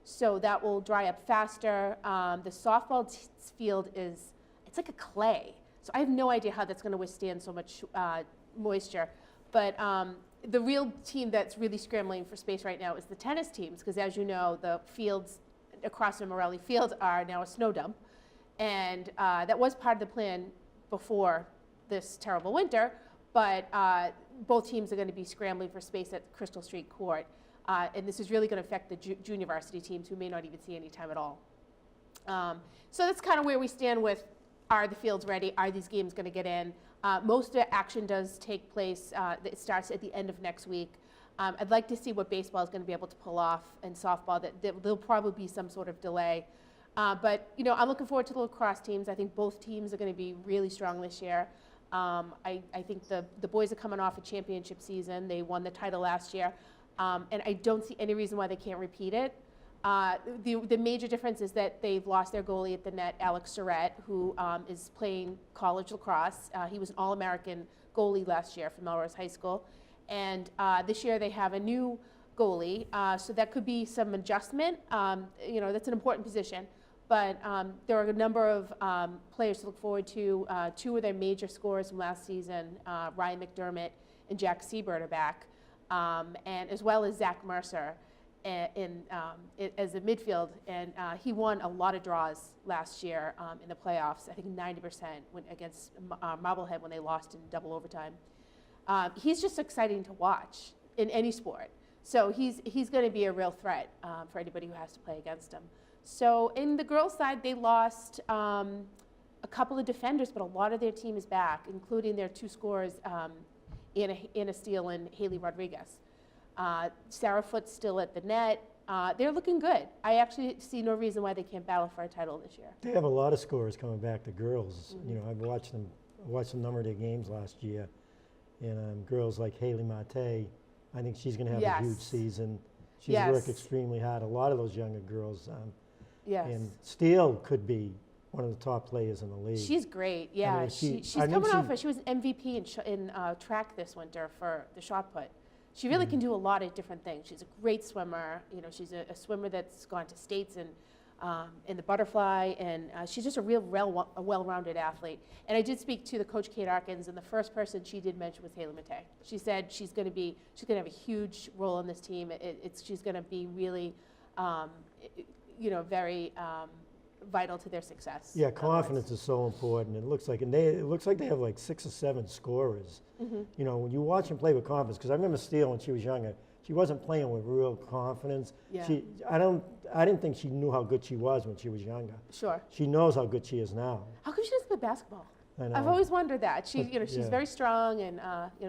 Speaker 6: so that will dry up faster. The softball field it's like a clay, so I have no idea how that's going to withstand so much moisture. But the real team that's really scrambling for space right now is the tennis teams, because as you know, the fields across from Morelli Field are now a snow dump. And that was part of the plan before this terrible winter, but both teams are going to be scrambling for space at Crystal Street Court. And this is really going to affect the junior varsity teams who may not even see any time at all. So that's kind of where we stand with, are the fields ready? Are these games going to get in? Most of the action does take place, it starts at the end of next week. I'd like to see what baseball is going to be able to pull off, and softball, there'll probably be some sort of delay. But you know, I'm looking forward to the lacrosse teams. I think both teams are going to be really strong this year. I think the boys are coming off a championship season. They won the title last year, and I don't see any reason why they can't repeat it. The major difference is that they've lost their goalie at the net, Alex Surratt, who is playing college lacrosse. He was an All-American goalie last year from Melrose High School. And this year they have a new goalie, so that could be some adjustment. You know, that's an important position. But there are a number of players to look forward to. 2 of their major scorers from last season, Ryan McDermott and Jack Seibert, are back, and as well as Zach Mercer as a midfield, and he won a lot of draws last year in the playoffs. I think 90% against Marblehead when they lost in double overtime. He's just exciting to watch in any sport. So he's going to be a real threat for anybody who has to play against him. So in the girls' side, they lost a couple of defenders, but a lot of their team is back, including their 2 scorers, Anna Steele and Haley Rodriguez. Sarah Foot's still at the net. They're looking good. I actually see no reason why they can't battle for a title this year.
Speaker 1: They have a lot of scorers coming back, the girls. You know, I've watched a number of their games last year. And girls like Haley Mate, I think she's going to have a huge season. She's worked extremely hard. A lot of those younger girls. And Steele could be one of the top players in the league.
Speaker 6: She's great, yeah. I mean, she's coming off, she was an MVP in track this winter for the shot put. She really can do a lot of different things. She's a great swimmer. You know, she's a swimmer that's gone to states and in the butterfly, and she's just a real well-rounded athlete. And I did speak to the coach, Kate Arkins, and the first person she did mention was Haley Mate. She said she's going to have a huge role on this team. She's going to be really, you know, very vital to their success.
Speaker 1: Yeah, confidence is so important. It looks like they have like 6 or 7 scorers. You know, when you watch them play with confidence, because I remember Steele when she was younger, she wasn't playing with real confidence.
Speaker 6: Yeah.
Speaker 1: I didn't think she knew how good she was when she was younger.
Speaker 6: Sure.
Speaker 1: She knows how good she is now.
Speaker 6: How come she doesn't play basketball?
Speaker 1: I know.
Speaker 6: I've always wondered that. She's
Speaker 1: Yeah.
Speaker 6: very strong and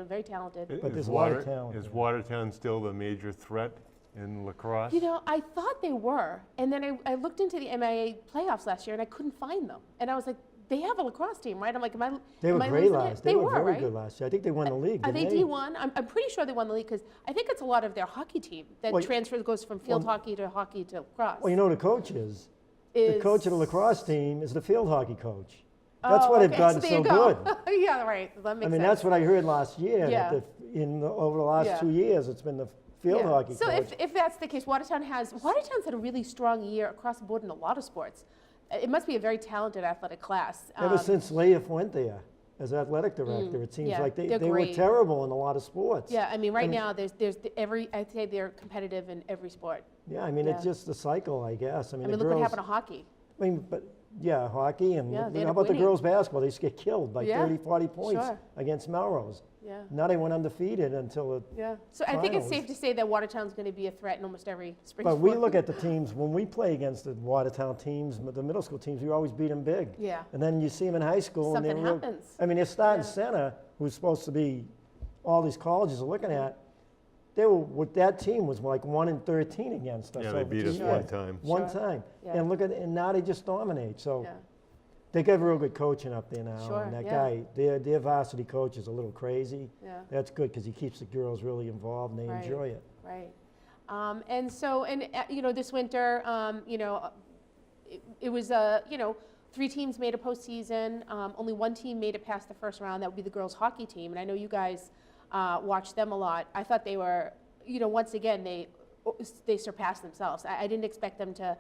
Speaker 6: very talented.
Speaker 1: But there's
Speaker 2: Is
Speaker 1: a lot of talent
Speaker 2: Is
Speaker 1: there.
Speaker 2: Watertown still the major threat in lacrosse?
Speaker 6: I thought they were, and then I looked into the MIA playoffs last year and I couldn't find them, and I was like, they have a lacrosse team, right? I'm like,
Speaker 1: They were
Speaker 6: am I
Speaker 1: great
Speaker 6: losing it?
Speaker 1: last. They were very
Speaker 6: right?
Speaker 1: good last year. I think they won the league.
Speaker 6: Are they
Speaker 1: didn't
Speaker 6: D1? I'm pretty sure they won the league because I think it's a lot of their hockey team that
Speaker 1: Well,
Speaker 6: goes from field hockey to lacrosse.
Speaker 1: Well, you know who the coach is? The
Speaker 6: Is-
Speaker 1: coach of the lacrosse team is the field hockey coach. That's why they've
Speaker 6: okay,
Speaker 1: gotten
Speaker 6: so
Speaker 1: so
Speaker 6: there you
Speaker 1: good.
Speaker 6: go. Yeah, right. That makes
Speaker 1: I mean,
Speaker 6: sense.
Speaker 1: that's what I heard last year.
Speaker 6: Yeah.
Speaker 1: That over the last
Speaker 6: Yeah.
Speaker 1: 2 years, it's been the field
Speaker 6: Yeah.
Speaker 1: hockey
Speaker 6: So
Speaker 1: coach.
Speaker 6: if that's the case, Watertown's had a really strong year across the board in a lot of sports. It must be a very talented athletic class.
Speaker 1: Ever since Leif went there as athletic director, it seems
Speaker 6: yeah,
Speaker 1: like they
Speaker 6: they're
Speaker 1: were
Speaker 6: great.
Speaker 1: terrible in a lot of sports.
Speaker 6: Yeah, I mean, right
Speaker 1: And-
Speaker 6: now I'd say they're competitive in every sport.
Speaker 1: Yeah, I mean, it's
Speaker 6: Yeah.
Speaker 1: just the cycle, I guess. I mean,
Speaker 6: I mean,
Speaker 1: the
Speaker 6: look what
Speaker 1: girls.
Speaker 6: happened to hockey.
Speaker 1: I mean, but yeah, hockey and
Speaker 6: Yeah, they ended
Speaker 1: how
Speaker 6: up
Speaker 1: about the
Speaker 6: winning.
Speaker 1: girls' basketball? They just get killed by
Speaker 6: Yeah,
Speaker 1: 30, 40 points
Speaker 6: sure.
Speaker 1: against Melrose.
Speaker 6: Yeah.
Speaker 1: Now they went undefeated until the.
Speaker 6: Yeah. So I think it's
Speaker 1: Finals.
Speaker 6: safe to say that Watertown's going to be a threat in almost every spring
Speaker 1: But we
Speaker 6: sport.
Speaker 1: look at the teams, when we play against the Watertown teams, the middle school teams, we always beat them big.
Speaker 6: Yeah.
Speaker 1: And then you see them in high school.
Speaker 6: Something
Speaker 1: and they're
Speaker 6: happens.
Speaker 1: I mean, their starting
Speaker 6: Yeah.
Speaker 1: center, who's supposed to be all these colleges are looking at, they were with that team was like 1-13 against us.
Speaker 2: Yeah, they
Speaker 1: over
Speaker 2: beat
Speaker 1: 2
Speaker 2: us
Speaker 1: years.
Speaker 2: one time.
Speaker 1: One
Speaker 6: Sure.
Speaker 1: time.
Speaker 6: Yeah.
Speaker 1: And and now they just dominate. So
Speaker 6: Yeah.
Speaker 1: they got real good coaching up there now.
Speaker 6: Sure,
Speaker 1: And that
Speaker 6: yeah.
Speaker 1: guy, their varsity coach is a little crazy.
Speaker 6: Yeah.
Speaker 1: That's good because he keeps the girls really involved and they
Speaker 6: Right.
Speaker 1: enjoy it.
Speaker 6: Right. This winter, it was, 3 teams made a postseason. Only 1 team made it past the first round. That would be the girls' hockey team. And I know you guys watched them a lot. I thought they were, once again, they surpassed themselves. I didn't expect them to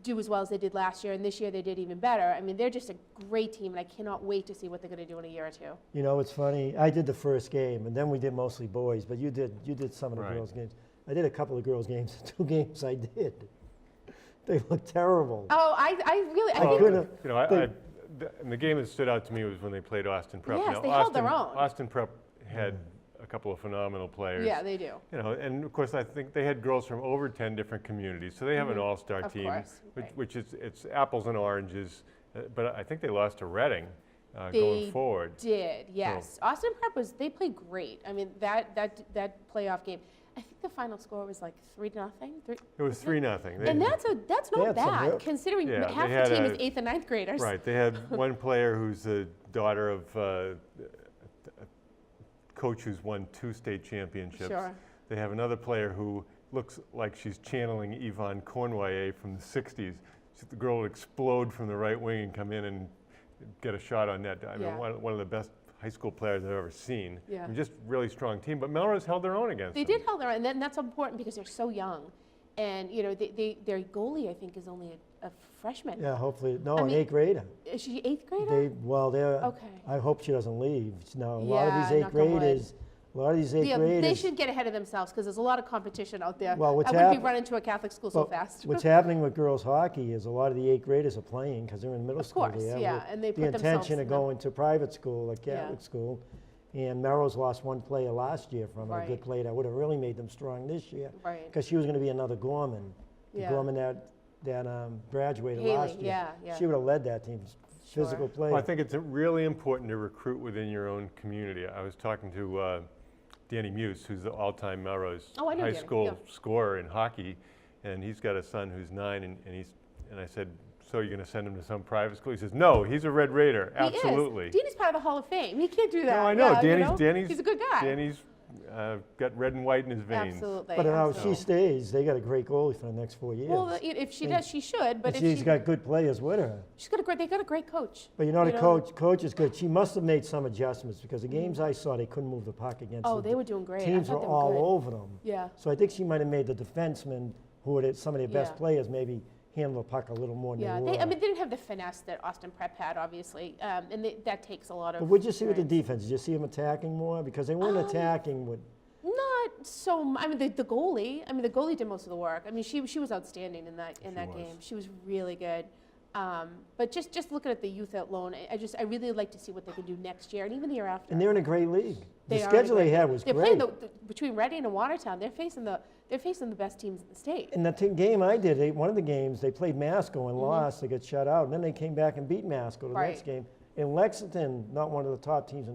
Speaker 6: do as well as they did last year, and this year they did even better. I mean, they're just a great team, and I cannot wait to see what they're going to do in a year or two.
Speaker 1: You know, it's funny. I did the first game, and then we did mostly boys. But you did some of the
Speaker 2: Right.
Speaker 1: girls' games. I did a couple of girls' games. 2 games I did. They looked terrible.
Speaker 6: Oh, I really, I
Speaker 1: I
Speaker 6: think
Speaker 1: couldn't.
Speaker 2: You know,
Speaker 1: They-
Speaker 2: and the game that stood out to me was when they played Austin Prep.
Speaker 6: Yes,
Speaker 2: Now,
Speaker 6: they held their own.
Speaker 2: Austin Prep had a couple of phenomenal players.
Speaker 6: yeah, they do.
Speaker 2: You know, and of course, I think they had girls from over 10 different communities, so they have an all-star
Speaker 6: Mm-hmm. Of
Speaker 2: team,
Speaker 6: course, right.
Speaker 2: which is it's apples and oranges. But I think they lost to Reading
Speaker 6: They
Speaker 2: going forward.
Speaker 6: did, yes. Austin Prep they played great. I mean, that playoff game, I think the final score was like 3-0.
Speaker 2: It was 3-0.
Speaker 6: And that's not
Speaker 1: had some
Speaker 6: bad,
Speaker 1: real-
Speaker 6: considering
Speaker 2: Yeah,
Speaker 6: half
Speaker 2: they
Speaker 6: the
Speaker 2: had
Speaker 6: team
Speaker 2: a-
Speaker 6: is 8th and 9th graders.
Speaker 2: Right. They had one player who's the daughter of a coach who's won 2 state championships.
Speaker 6: Sure.
Speaker 2: They have another player who looks like she's channeling Yvonne Cornway from the 60s. The girl would explode from the right wing and come in and get a shot on net. I mean,
Speaker 6: Yeah.
Speaker 2: one of the best high school players I've ever seen.
Speaker 6: Yeah.
Speaker 2: I mean, just really strong team. But Melrose held their own against
Speaker 6: They
Speaker 2: them.
Speaker 6: did hold their own, and then that's important because they're so young. And, their goalie, I think, is only a freshman.
Speaker 1: Yeah, hopefully. No,
Speaker 6: I
Speaker 1: an
Speaker 6: mean,
Speaker 1: 8th grader.
Speaker 6: Is she 8th grader?
Speaker 1: They're.
Speaker 6: Okay.
Speaker 1: I hope she doesn't leave. No, a lot
Speaker 6: Yeah,
Speaker 1: of these 8th
Speaker 6: knock on wood.
Speaker 1: graders. A lot of these 8th
Speaker 6: Yeah,
Speaker 1: graders.
Speaker 6: they should get ahead of themselves because there's a lot of competition out there.
Speaker 1: Well, what's
Speaker 6: I wouldn't be
Speaker 1: hap-
Speaker 6: running to a Catholic school so
Speaker 1: Well,
Speaker 6: fast.
Speaker 1: What's happening with girls hockey is a lot of the 8th graders are playing because they're in middle
Speaker 6: Of
Speaker 1: school.
Speaker 6: course,
Speaker 1: there
Speaker 6: yeah,
Speaker 1: with
Speaker 6: and they
Speaker 1: the
Speaker 6: put themselves
Speaker 1: intention of
Speaker 6: in the-
Speaker 1: going to private school, like
Speaker 6: Yeah.
Speaker 1: Catholic school. And Melrose lost 1 player last year from a
Speaker 6: Right.
Speaker 1: good player that would have really made them strong this year.
Speaker 6: Right.
Speaker 1: Because she was going to be another Gorman. The
Speaker 6: Yeah.
Speaker 1: Gorman that graduated
Speaker 6: Haley,
Speaker 1: last year.
Speaker 6: yeah, yeah.
Speaker 1: She would have led that team.
Speaker 6: Sure.
Speaker 1: Physical player.
Speaker 2: Well, I think it's really important to recruit within your own community. I was talking to Danny Muse, who's the all-time Melrose
Speaker 6: Oh, I know
Speaker 2: high
Speaker 6: Danny,
Speaker 2: school
Speaker 6: yeah.
Speaker 2: scorer in hockey, and he's got a son who's 9, and I said, so you're going to send him to some private school? He says, no, he's a Red Raider,
Speaker 6: He
Speaker 2: absolutely.
Speaker 6: is. Danny's part of the Hall of Fame. He can't do that.
Speaker 2: No, I know.
Speaker 6: Yeah,
Speaker 2: Danny's
Speaker 6: He's a good guy.
Speaker 2: Danny's got red and white in his veins.
Speaker 6: Absolutely.
Speaker 1: But now if
Speaker 6: absolutely.
Speaker 1: she stays, they got a great goalie for the next 4 years.
Speaker 6: Well, if she does, she should. But
Speaker 1: And
Speaker 6: if
Speaker 1: she's got good players with her.
Speaker 6: they got a great coach.
Speaker 1: But you know, the coach is good. She must have made some adjustments because the games I saw, they couldn't move the puck against.
Speaker 6: Oh,
Speaker 1: the
Speaker 6: they were doing great. I
Speaker 1: Teams
Speaker 6: thought
Speaker 1: were
Speaker 6: they were
Speaker 1: all
Speaker 6: good.
Speaker 1: over them.
Speaker 6: Yeah.
Speaker 1: So I think she might have made the defensemen, who are some of their best
Speaker 6: Yeah.
Speaker 1: players, maybe handle the puck a little more than
Speaker 6: Yeah,
Speaker 1: they were.
Speaker 6: they didn't have the finesse that Austin Prep had, obviously, and that takes a lot of.
Speaker 1: But what'd you see with the
Speaker 6: experience.
Speaker 1: defense? Did you see them attacking more? Because they weren't attacking with.
Speaker 6: Not so. I mean, the goalie. I mean, the goalie did most of the work. I mean, she was outstanding in that
Speaker 2: was.
Speaker 6: game. She was really good. But just looking at the youth alone, I really like to see what they can do next year and even the year after.
Speaker 1: And they're in a great league. The
Speaker 6: They are in a
Speaker 1: schedule they
Speaker 6: great
Speaker 1: had
Speaker 6: league.
Speaker 1: was
Speaker 6: They're
Speaker 1: great.
Speaker 6: playing between Reading and Watertown. They're facing the best teams in the state.
Speaker 1: In the game I did, one of the games, they played Masco and lost. They got shut out. And then they came back and beat Masco the next
Speaker 6: Right.
Speaker 1: game. And Lexington, not one of the top teams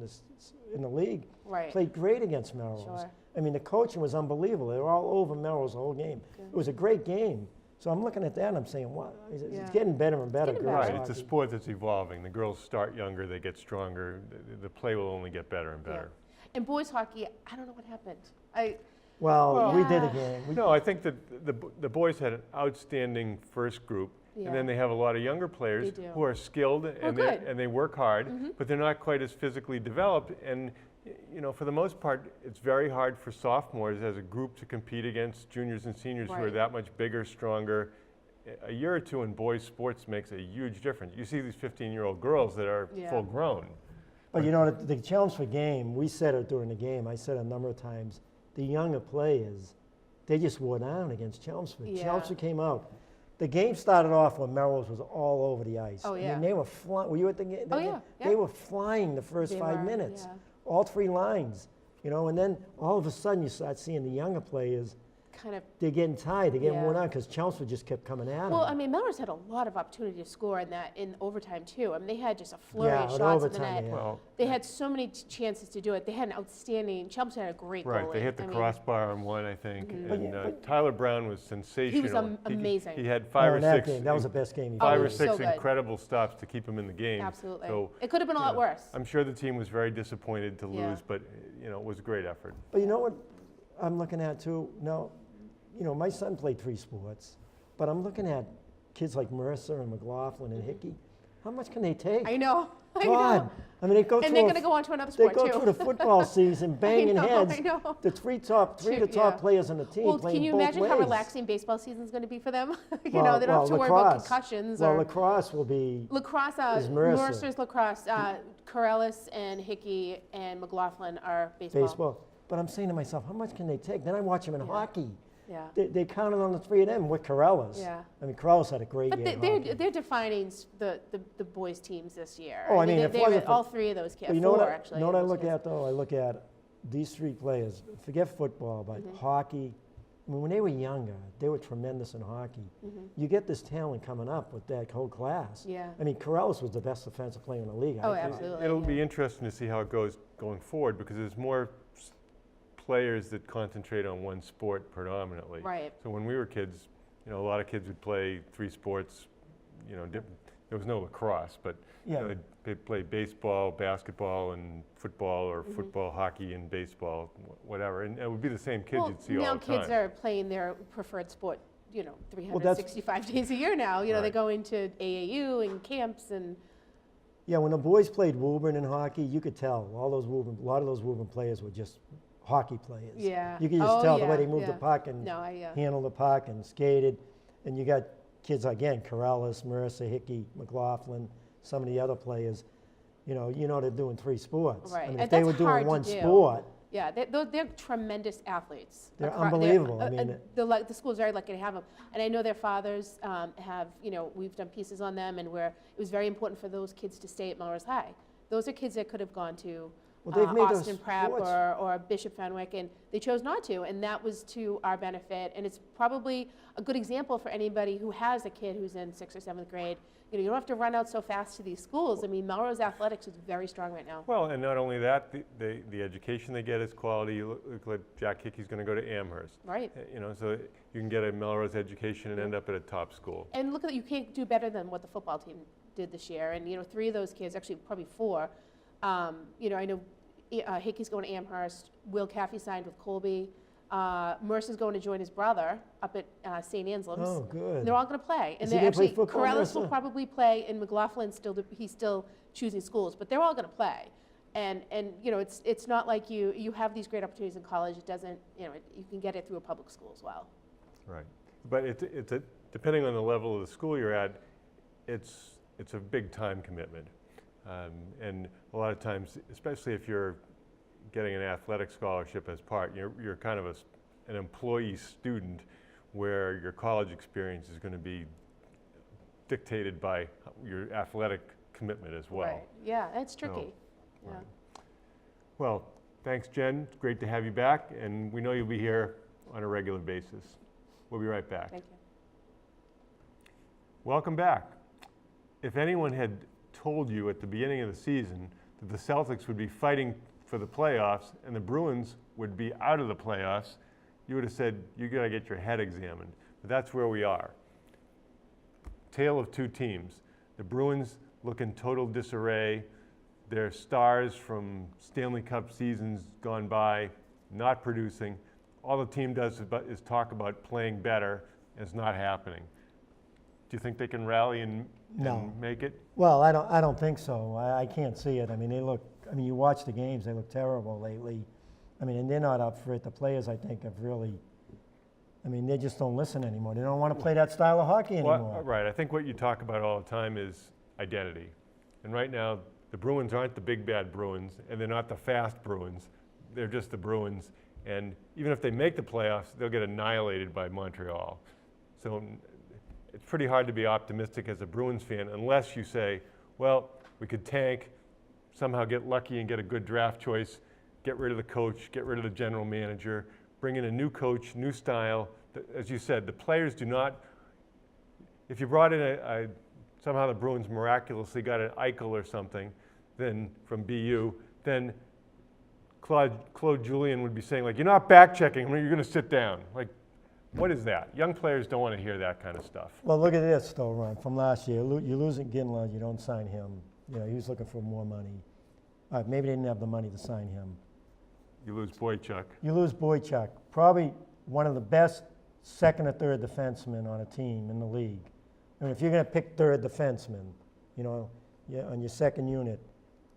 Speaker 1: in the league,
Speaker 6: Right.
Speaker 1: played great against Melrose.
Speaker 6: Sure.
Speaker 1: I mean, the coaching was unbelievable. They were all over Melrose the whole game. It was a great game. So I'm looking at that and I'm saying, wow, it's
Speaker 6: Yeah.
Speaker 1: getting better and better.
Speaker 6: getting
Speaker 1: girls
Speaker 6: better.
Speaker 2: Right, it's a
Speaker 1: hockey.
Speaker 2: sport that's evolving. The girls start younger, they get stronger. The play will only get better and better.
Speaker 6: And boys hockey, I don't know what happened.
Speaker 1: Well, we did
Speaker 6: Yeah.
Speaker 1: a game.
Speaker 2: No, I think that the boys had an outstanding first group,
Speaker 6: Yeah.
Speaker 2: and then they have a lot of younger players
Speaker 6: They do.
Speaker 2: who are skilled and
Speaker 6: good.
Speaker 2: they work hard, but they're not quite as physically developed. And for the most part, it's very hard for sophomores as a group to compete against juniors and seniors who are
Speaker 6: Right.
Speaker 2: that much bigger, stronger. A year or two in boys' sports makes a huge difference. You see these 15-year-old girls that are
Speaker 6: Yeah.
Speaker 2: full grown.
Speaker 1: But the challenge for game, we said it during the game, I said it a number of times, the younger players, they just wore down against Chelmsford.
Speaker 6: Yeah.
Speaker 1: Chelmsford came out. The game started off when Melrose was all over the ice.
Speaker 6: Oh,
Speaker 1: I
Speaker 6: yeah.
Speaker 1: mean, they were flying. Were you at the game?
Speaker 6: Oh, yeah,
Speaker 1: They
Speaker 6: yeah.
Speaker 1: were flying the first
Speaker 6: They
Speaker 1: 5
Speaker 6: were,
Speaker 1: minutes.
Speaker 6: yeah.
Speaker 1: All three lines, and then all of a sudden you start seeing the younger players,
Speaker 6: Kind of.
Speaker 1: they're getting tired, they're getting
Speaker 6: Yeah.
Speaker 1: worn out because Chelmsford just kept coming at them.
Speaker 6: Well, I mean, Melrose had a lot of opportunity to score in overtime too. I mean, they had just a flurry
Speaker 1: Yeah,
Speaker 6: of
Speaker 1: in
Speaker 6: shots in the
Speaker 1: overtime,
Speaker 6: net.
Speaker 1: yeah.
Speaker 2: Well,
Speaker 6: They had so many chances to do it. They had an outstanding. Chelmsford had a great goalie.
Speaker 2: right, they hit the
Speaker 6: I mean,
Speaker 2: crossbar on one, I think.
Speaker 1: But
Speaker 2: And
Speaker 1: yeah,
Speaker 2: Tyler Brown was sensational.
Speaker 6: amazing.
Speaker 2: He had
Speaker 1: Oh,
Speaker 2: five
Speaker 1: in
Speaker 2: or
Speaker 1: that
Speaker 2: six.
Speaker 1: game, that was the best game he
Speaker 2: Five
Speaker 6: Oh,
Speaker 2: or
Speaker 6: he was
Speaker 2: six
Speaker 6: so good.
Speaker 2: incredible stops to keep him in the game.
Speaker 6: Absolutely.
Speaker 2: So,
Speaker 6: It could have been a lot worse.
Speaker 2: I'm sure the team was very disappointed to
Speaker 6: Yeah.
Speaker 2: lose, but it was a great effort.
Speaker 1: But you know what I'm looking at too? No, my son played 3 sports, but I'm looking at kids like Mercer and McLaughlin and Hickey. How much can they take?
Speaker 6: I know. I
Speaker 1: God,
Speaker 6: know.
Speaker 1: I mean, they go
Speaker 6: And
Speaker 1: through.
Speaker 6: they're going to go on to another
Speaker 1: They
Speaker 6: sport
Speaker 1: go
Speaker 6: too.
Speaker 1: through the football season banging
Speaker 6: know,
Speaker 1: heads.
Speaker 6: I know.
Speaker 1: The three of the top
Speaker 6: Yeah.
Speaker 1: players on the team
Speaker 6: Well,
Speaker 1: playing
Speaker 6: can you
Speaker 1: both
Speaker 6: imagine
Speaker 1: ways.
Speaker 6: how relaxing baseball season is going to be for them? They
Speaker 1: Well,
Speaker 6: don't have to worry about
Speaker 1: lacrosse.
Speaker 6: concussions
Speaker 1: Well,
Speaker 6: or
Speaker 1: lacrosse will be.
Speaker 6: lacrosse.
Speaker 1: is Mercer.
Speaker 6: Mercer's lacrosse. Corellis and Hickey and McLaughlin are baseball.
Speaker 1: But I'm saying to myself, how much can they take? Then I watch them in hockey.
Speaker 6: Yeah.
Speaker 1: They counted on the 3 of them with Corellis.
Speaker 6: Yeah.
Speaker 1: I mean, Corellis had a great
Speaker 6: But
Speaker 1: year. in
Speaker 6: they're
Speaker 1: hockey.
Speaker 6: they're defining the boys' teams this year.
Speaker 1: Oh, I mean, if it
Speaker 6: they
Speaker 1: wasn't for-
Speaker 6: all 3 of those kids.
Speaker 1: But you know
Speaker 6: 4
Speaker 1: what?
Speaker 6: actually.
Speaker 1: You know what I
Speaker 6: those
Speaker 1: look
Speaker 6: kids.
Speaker 1: at though? I look at these 3 players. Forget football, but
Speaker 6: Mm-hmm.
Speaker 1: hockey. I mean, when they were younger, they were tremendous in hockey. You get this talent coming up with that whole class.
Speaker 6: Mm-hmm. Yeah.
Speaker 1: I mean, Corellis was the best defensive player in the league.
Speaker 6: Oh,
Speaker 1: I think.
Speaker 6: absolutely.
Speaker 2: It'll
Speaker 6: yeah.
Speaker 2: be interesting to see how it goes going forward because there's more players that concentrate on one sport predominantly.
Speaker 6: Right.
Speaker 2: So when we were kids, a lot of kids would play 3 sports. There was no lacrosse, but
Speaker 1: Yeah.
Speaker 2: they'd play baseball, basketball, and football,
Speaker 6: Mm-hmm.
Speaker 2: or football, hockey, and baseball, whatever. And it would be the same kids
Speaker 6: Well,
Speaker 2: you'd see
Speaker 6: now
Speaker 2: all the time.
Speaker 6: kids are playing their preferred sport, 365 days a year now. They
Speaker 2: Right.
Speaker 6: go into AAU and camps and
Speaker 1: Yeah, when the boys played Woburn in hockey, you could tell a lot of those Woburn players were just hockey players.
Speaker 6: Yeah.
Speaker 1: You could just
Speaker 6: Oh,
Speaker 1: tell the way
Speaker 6: yeah,
Speaker 1: they moved the
Speaker 6: yeah.
Speaker 1: puck and
Speaker 6: No,
Speaker 1: handled the puck and skated. And you got kids again, Corellis, Mercer, Hickey, McLaughlin, some of the other players. They're doing 3 sports.
Speaker 6: Right,
Speaker 1: I mean,
Speaker 6: and
Speaker 1: if they
Speaker 6: that's
Speaker 1: were doing
Speaker 6: hard to
Speaker 1: one
Speaker 6: do.
Speaker 1: sport,
Speaker 6: yeah, they're tremendous athletes.
Speaker 1: They're unbelievable. I mean,
Speaker 6: the school's very lucky to have them, and I know their fathers have. We've done pieces on them, and it was very important for those kids to stay at Melrose High. Those are kids that could have gone to
Speaker 1: Well, they've made those
Speaker 6: Austin Prep
Speaker 1: sports-
Speaker 6: or Bishop Fenwick, and they chose not to, and that was to our benefit. And it's probably a good example for anybody who has a kid who's in 6th or 7th grade. You don't have to run out so fast to these schools. I mean, Melrose athletics is very strong right now.
Speaker 2: Well, and not only that, the education they get is quality. You look like Jack Hickey's going to go to Amherst.
Speaker 6: Right.
Speaker 2: So you can get a Melrose education and end up at a top school.
Speaker 6: And look at that, you can't do better than what the football team did this year. And 3 of those kids, actually probably 4. I know Hickey's going to Amherst. Will Caffey signed with Colby. Mercer's going to join his brother up at St. Anselm's.
Speaker 1: Oh, good.
Speaker 6: They're all going to play. And
Speaker 1: Is he
Speaker 6: they're
Speaker 1: gonna play
Speaker 6: actually,
Speaker 1: football,
Speaker 6: Corellis will
Speaker 1: Mercer?
Speaker 6: probably play, and McLaughlin he's still choosing schools, but they're all going to play. And it's not like you have these great opportunities in college. It doesn't, you can get it through a public school as well.
Speaker 2: Right. But depending on the level of the school you're at, it's a big time commitment. And a lot of times, especially if you're getting an athletic scholarship as part, you're kind of an employee student where your college experience is going to be dictated by your athletic commitment as well.
Speaker 6: Right. Yeah, that's tricky. Yeah.
Speaker 2: right. Well, thanks, Jen. It's great to have you back, and we know you'll be here on a regular basis. We'll be right back.
Speaker 6: Thank you.
Speaker 2: Welcome back. If anyone had told you at the beginning of the season that the Celtics would be fighting for the playoffs and the Bruins would be out of the playoffs, you would have said, you got to get your head examined. But that's where we are. Tale of two teams. The Bruins look in total disarray. Their stars from Stanley Cup seasons gone by, not producing. All the team does is talk about playing better, and it's not happening. Do you think they can rally and make it?
Speaker 1: Well, I don't think so. I can't see it. I mean, you watch the games, they look terrible lately. I mean, and they're not up for it. The players, I think, have really, I mean, they just don't listen anymore. They don't want to play that style of hockey anymore.
Speaker 2: Well, right. I think what you talk about all the time is identity. And right now, the Bruins aren't the big bad Bruins, and they're not the fast Bruins. They're just the Bruins. And even if they make the playoffs, they'll get annihilated by Montreal. So it's pretty hard to be optimistic as a Bruins fan unless you say, well, we could tank, somehow get lucky and get a good draft choice, get rid of the coach, get rid of the general manager, bring in a new coach, new style. As you said, the players do not, if you brought in somehow the Bruins miraculously got an Eichel or something, then from BU, then Claude Julien would be saying, like, you're not back checking, you're going to sit down. Like, what is that? Young players don't want to hear that kind of stuff.
Speaker 1: Well, look at this, though, Ron. From last year, you lose Ginla, you don't sign him. You know, he was looking for more money. Maybe they didn't have the money to sign him.
Speaker 2: You lose Boychuk.
Speaker 1: You lose Boychuk, probably one of the best second or third defensemen on a team in the league. I mean, if you're going to pick third defenseman, you know, on your second unit,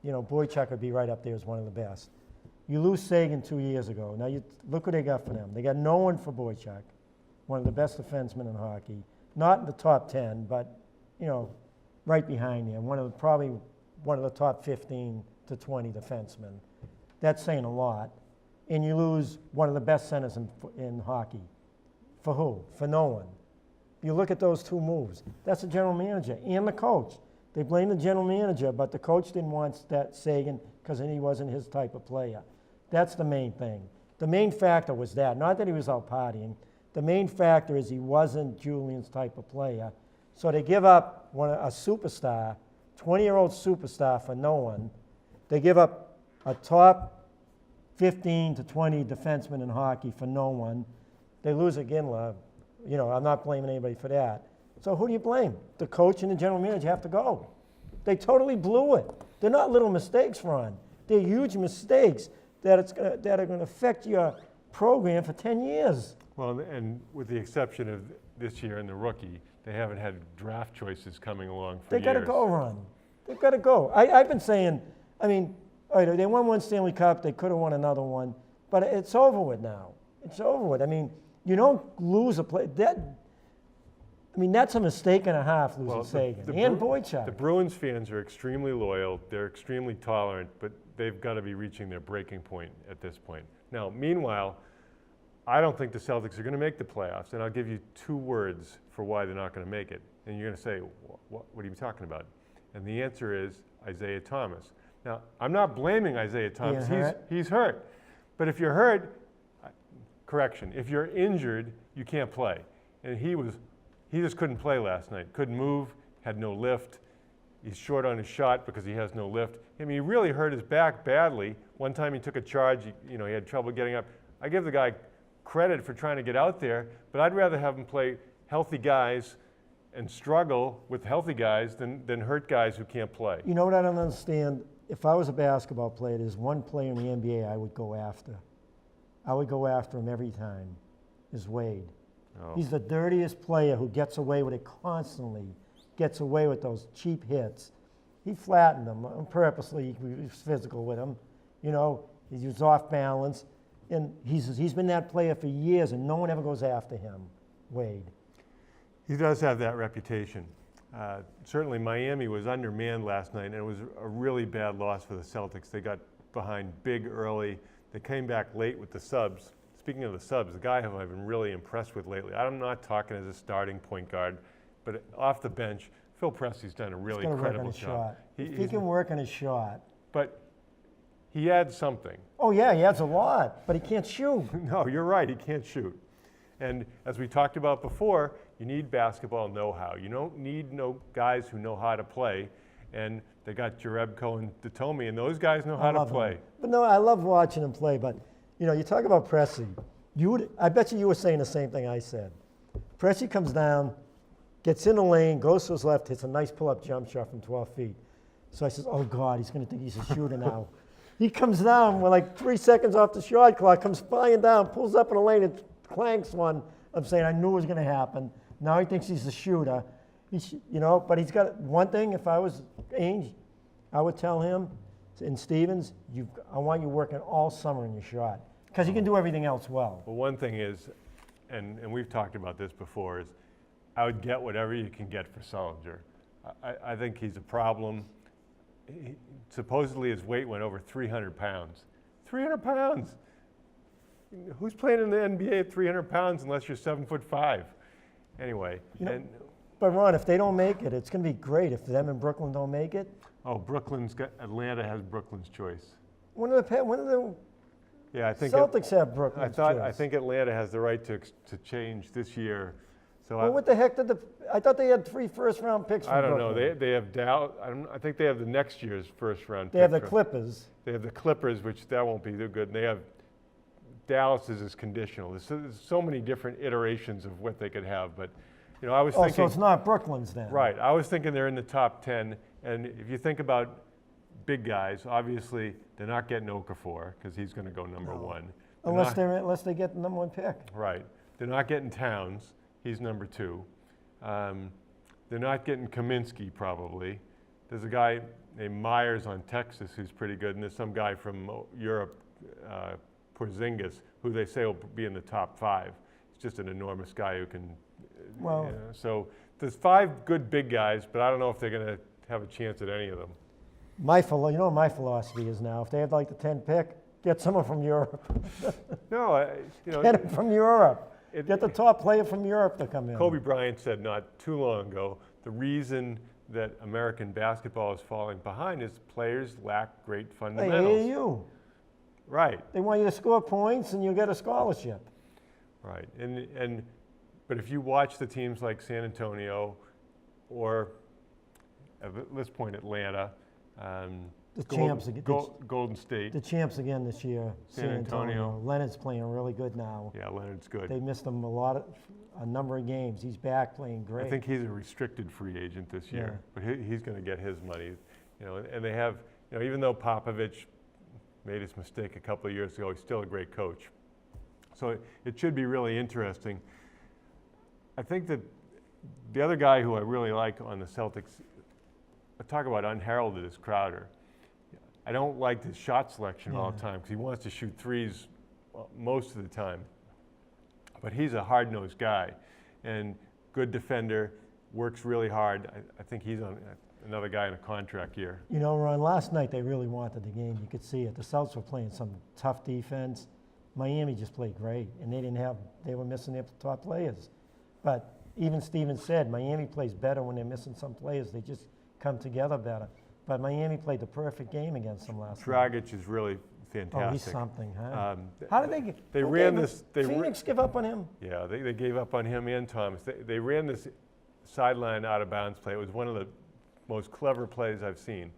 Speaker 1: you know, Boychuk would be right up there as one of the best. You lose Sagan 2 years ago. Now, look what they got for them. They got no one for Boychuk, one of the best defensemen in hockey. Not in the top 10, but, you know, right behind him. Probably one of the top 15 to 20 defensemen. That's saying a lot. And you lose one of the best centers in hockey. For who? For no one. You look at those two moves. That's the general manager and the coach. They blame the general manager, but the coach didn't want that Sagan because he wasn't his type of player. That's the main thing. The main factor was that. Not that he was out partying. The main factor is he wasn't Julian's type of player. So they give up a superstar, 20-year-old superstar for no one. They give up a top 15 to 20 defenseman in hockey for no one. They lose Ginla. You know, I'm not blaming anybody for that. So who do you blame? The coach and the general manager have to go. They totally blew it. They're not little mistakes, Ron. They're huge mistakes that are going to affect your program for 10 years.
Speaker 2: Well, and with the exception of this year and the rookie, they haven't had draft choices coming along for years.
Speaker 1: They got to go, Ron. They've got to go. I've been saying, I mean, all right, they won one Stanley Cup. They could have won another one. But it's over with now. It's over with. I mean, you don't lose a play. That's a mistake and a half, losing Sagan and Boychuk.
Speaker 2: The Bruins fans are extremely loyal. They're extremely tolerant, but they've got to be reaching their breaking point at this point. Now, meanwhile, I don't think the Celtics are going to make the playoffs, and I'll give you 2 words for why they're not going to make it. And you're going to say, what are you talking about? And the answer is Isaiah Thomas. Now, I'm not blaming Isaiah Thomas. He's hurt. But if you're hurt, correction, if you're injured, you can't play. And he just couldn't play last night. Couldn't move, had no lift. He's short on his shot because he has no lift. I mean, he really hurt his back badly. One time he took a charge, he had trouble getting up. I give the guy credit for trying to get out there, but I'd rather have him play healthy guys and struggle with healthy guys than hurt guys who can't play.
Speaker 1: You know what I don't understand? If I was a basketball player, there's one player in the NBA I would go after. I would go after him every time, is Wade.
Speaker 2: Oh.
Speaker 1: He's the dirtiest player who gets away with it constantly, gets away with those cheap hits. He flattened him purposely. He was physical with him. You know, he was off balance. And he's been that player for years, and no one ever goes after him, Wade.
Speaker 2: He does have that reputation. Certainly Miami was undermanned last night, and it was a really bad loss for the Celtics. They got behind big early. They came back late with the subs. Speaking of the subs, the guy who I've been really impressed with lately, I'm not talking as a starting point guard, but off the bench, Phil Pressey's done a really
Speaker 1: He's gonna work on
Speaker 2: incredible
Speaker 1: his
Speaker 2: job.
Speaker 1: shot. If he
Speaker 2: he's-
Speaker 1: can work on his shot.
Speaker 2: But he adds something.
Speaker 1: Oh yeah, he has a lot, but he can't shoot.
Speaker 2: No, you're right, he can't shoot. And as we talked about before, you need basketball know-how. You don't need no guys who know how to play. And they got Jerebko and Datomi, and those guys know how to
Speaker 1: love him.
Speaker 2: play.
Speaker 1: But no, I love watching him play. But you know, you talk about Pressey. I bet you were saying the same thing I said. Pressey comes down, gets in the lane, goes to his left, hits a nice pull-up jump shot from 12 feet. So I says, oh God, he's going to think he's a shooter now. He comes down with like 3 seconds off the shot clock, comes flying down, pulls up in the lane and clanks one. I'm saying I knew it was going to happen. Now he thinks he's a shooter. You know, but he's got one thing. If I was Ainge, I would tell him, and Stevens, I want you working all summer in your shot because he can do everything else well.
Speaker 2: Well, one thing is, and we've talked about this before, is I would get whatever you can get for Sullinger. I think he's a problem. Supposedly his weight went over 300 pounds. 300 pounds! Who's playing in the NBA at 300 pounds unless you're 7'5"? Anyway,
Speaker 1: You know, but Ron, if they don't make it, it's going to be great. If them and Brooklyn don't make it,
Speaker 2: Atlanta has Brooklyn's choice.
Speaker 1: when are the
Speaker 2: Yeah, I think
Speaker 1: Celtics have Brooklyn's choice?
Speaker 2: I think Atlanta has the right to change this year. So
Speaker 1: Well, what the heck did I thought they had 3 first-round picks from
Speaker 2: I don't know.
Speaker 1: Brooklyn.
Speaker 2: They have Dallas. I think they have the next year's first round.
Speaker 1: They have
Speaker 2: pick
Speaker 1: the
Speaker 2: from-
Speaker 1: Clippers.
Speaker 2: They have the Clippers, which that won't be too good. And they have Dallas is conditional. There's so many different iterations of what they could have. But you know, I was
Speaker 1: Oh,
Speaker 2: thinking.
Speaker 1: so it's not Brooklyn's then.
Speaker 2: Right. I was thinking they're in the top 10. And if you think about big guys, obviously they're not getting Okafor because he's going to go number one.
Speaker 1: Unless they get the number 1 pick.
Speaker 2: Right. They're not getting Towns. He's number 2. They're not getting Kaminsky probably. There's a guy named Myers on Texas who's pretty good, and there's some guy from Europe, Porzingis, who they say will be in the top 5. He's just an enormous guy who can.
Speaker 1: Well-
Speaker 2: You know, so there's 5 good big guys, but I don't know if they're going to have a chance at any of them.
Speaker 1: You know what my philosophy is now? If they have like the 10 pick, get someone from Europe.
Speaker 2: No, you know.
Speaker 1: Get him from Europe.
Speaker 2: It-
Speaker 1: Get the top player from Europe to come in.
Speaker 2: Kobe Bryant said not too long ago, the reason that American basketball is falling behind is players lack great
Speaker 1: Hey,
Speaker 2: fundamentals.
Speaker 1: AAU.
Speaker 2: Right,
Speaker 1: They want you to score points and you get a scholarship.
Speaker 2: right. But if you watch the teams like San Antonio or, at this point, Atlanta,
Speaker 1: The champs again.
Speaker 2: Golden State,
Speaker 1: The champs again this year,
Speaker 2: San
Speaker 1: San
Speaker 2: Antonio.
Speaker 1: Antonio. Leonard's playing really good now.
Speaker 2: yeah, Leonard's good.
Speaker 1: They missed him a number of games. He's back playing great.
Speaker 2: I think he's a restricted free agent this year, but he's going to get his money. You know, and they have, you know, even though Popovich made his mistake a couple of years ago, he's still a great coach. So it should be really interesting. I think that the other guy who I really like on the Celtics, I talk about unheralded, is Crowder. I don't like his shot selection all the time because he wants to shoot threes most of the time. But he's a hard-nosed guy and good defender, works really hard. I think he's on another guy in a contract year.
Speaker 1: You know, Ron, last night they really wanted the game. You could see it. The Celtics were playing some tough defense. Miami just played great, and they were missing their top players. But even Stevens said Miami plays better when they're missing some players. They just come together better. But Miami played the perfect game against them last night.
Speaker 2: Dragic is really fantastic.
Speaker 1: Oh, he's something, huh?
Speaker 2: Um,
Speaker 1: How did they?
Speaker 2: they
Speaker 1: don't
Speaker 2: ran
Speaker 1: even-
Speaker 2: this- they ra-
Speaker 1: Phoenix give up on him.
Speaker 2: Yeah, they gave up on him and Thomas. They ran this sideline out of bounds play. It was one of the most clever plays I've seen.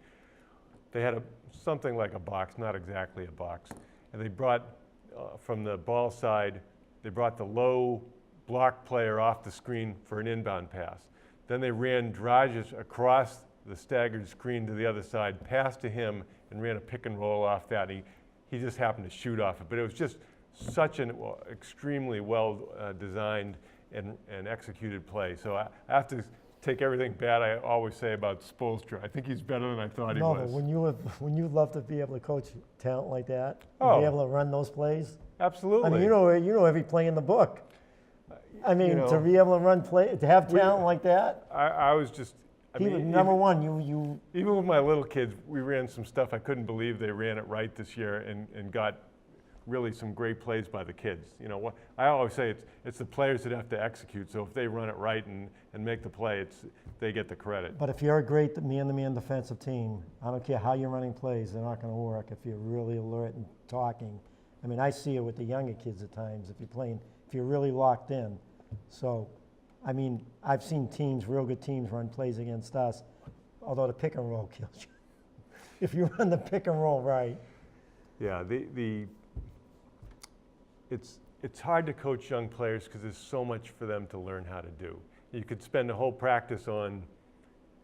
Speaker 2: They had something like a box, not exactly a box, and they brought from the ball side, they brought the low block player off the screen for an inbound pass. Then they ran Dragic across the staggered screen to the other side, passed to him, and ran a pick and roll off that. He just happened to shoot off it, but it was just such an extremely well designed and executed play. So I have to take everything bad I always say about Spoelstra. I think he's better than I thought he
Speaker 1: No, but
Speaker 2: was.
Speaker 1: when you love to be able to coach talent like that,
Speaker 2: Oh.
Speaker 1: and be able to run those plays.
Speaker 2: Absolutely.
Speaker 1: I mean, you know every play in the book. I mean,
Speaker 2: know,
Speaker 1: to be able to run play, to have talent like that.
Speaker 2: I was just, I
Speaker 1: He was
Speaker 2: mean,
Speaker 1: number one. You
Speaker 2: even with my little kids, we ran some stuff I couldn't believe they ran it right this year and got really some great plays by the kids. You know, what I always say, it's the players that have to execute. So if they run it right and make the play, they get the credit.
Speaker 1: But if you're a great man-to-man defensive team, I don't care how you're running plays, they're not going to work if you're really alert and talking. I mean, I see it with the younger kids at times if you're really locked in. So, I mean, I've seen real good teams run plays against us, although the pick and roll kills you. If you run the pick and roll right.
Speaker 2: Yeah, it's hard to coach young players because there's so much for them to learn how to do. You could spend a whole practice on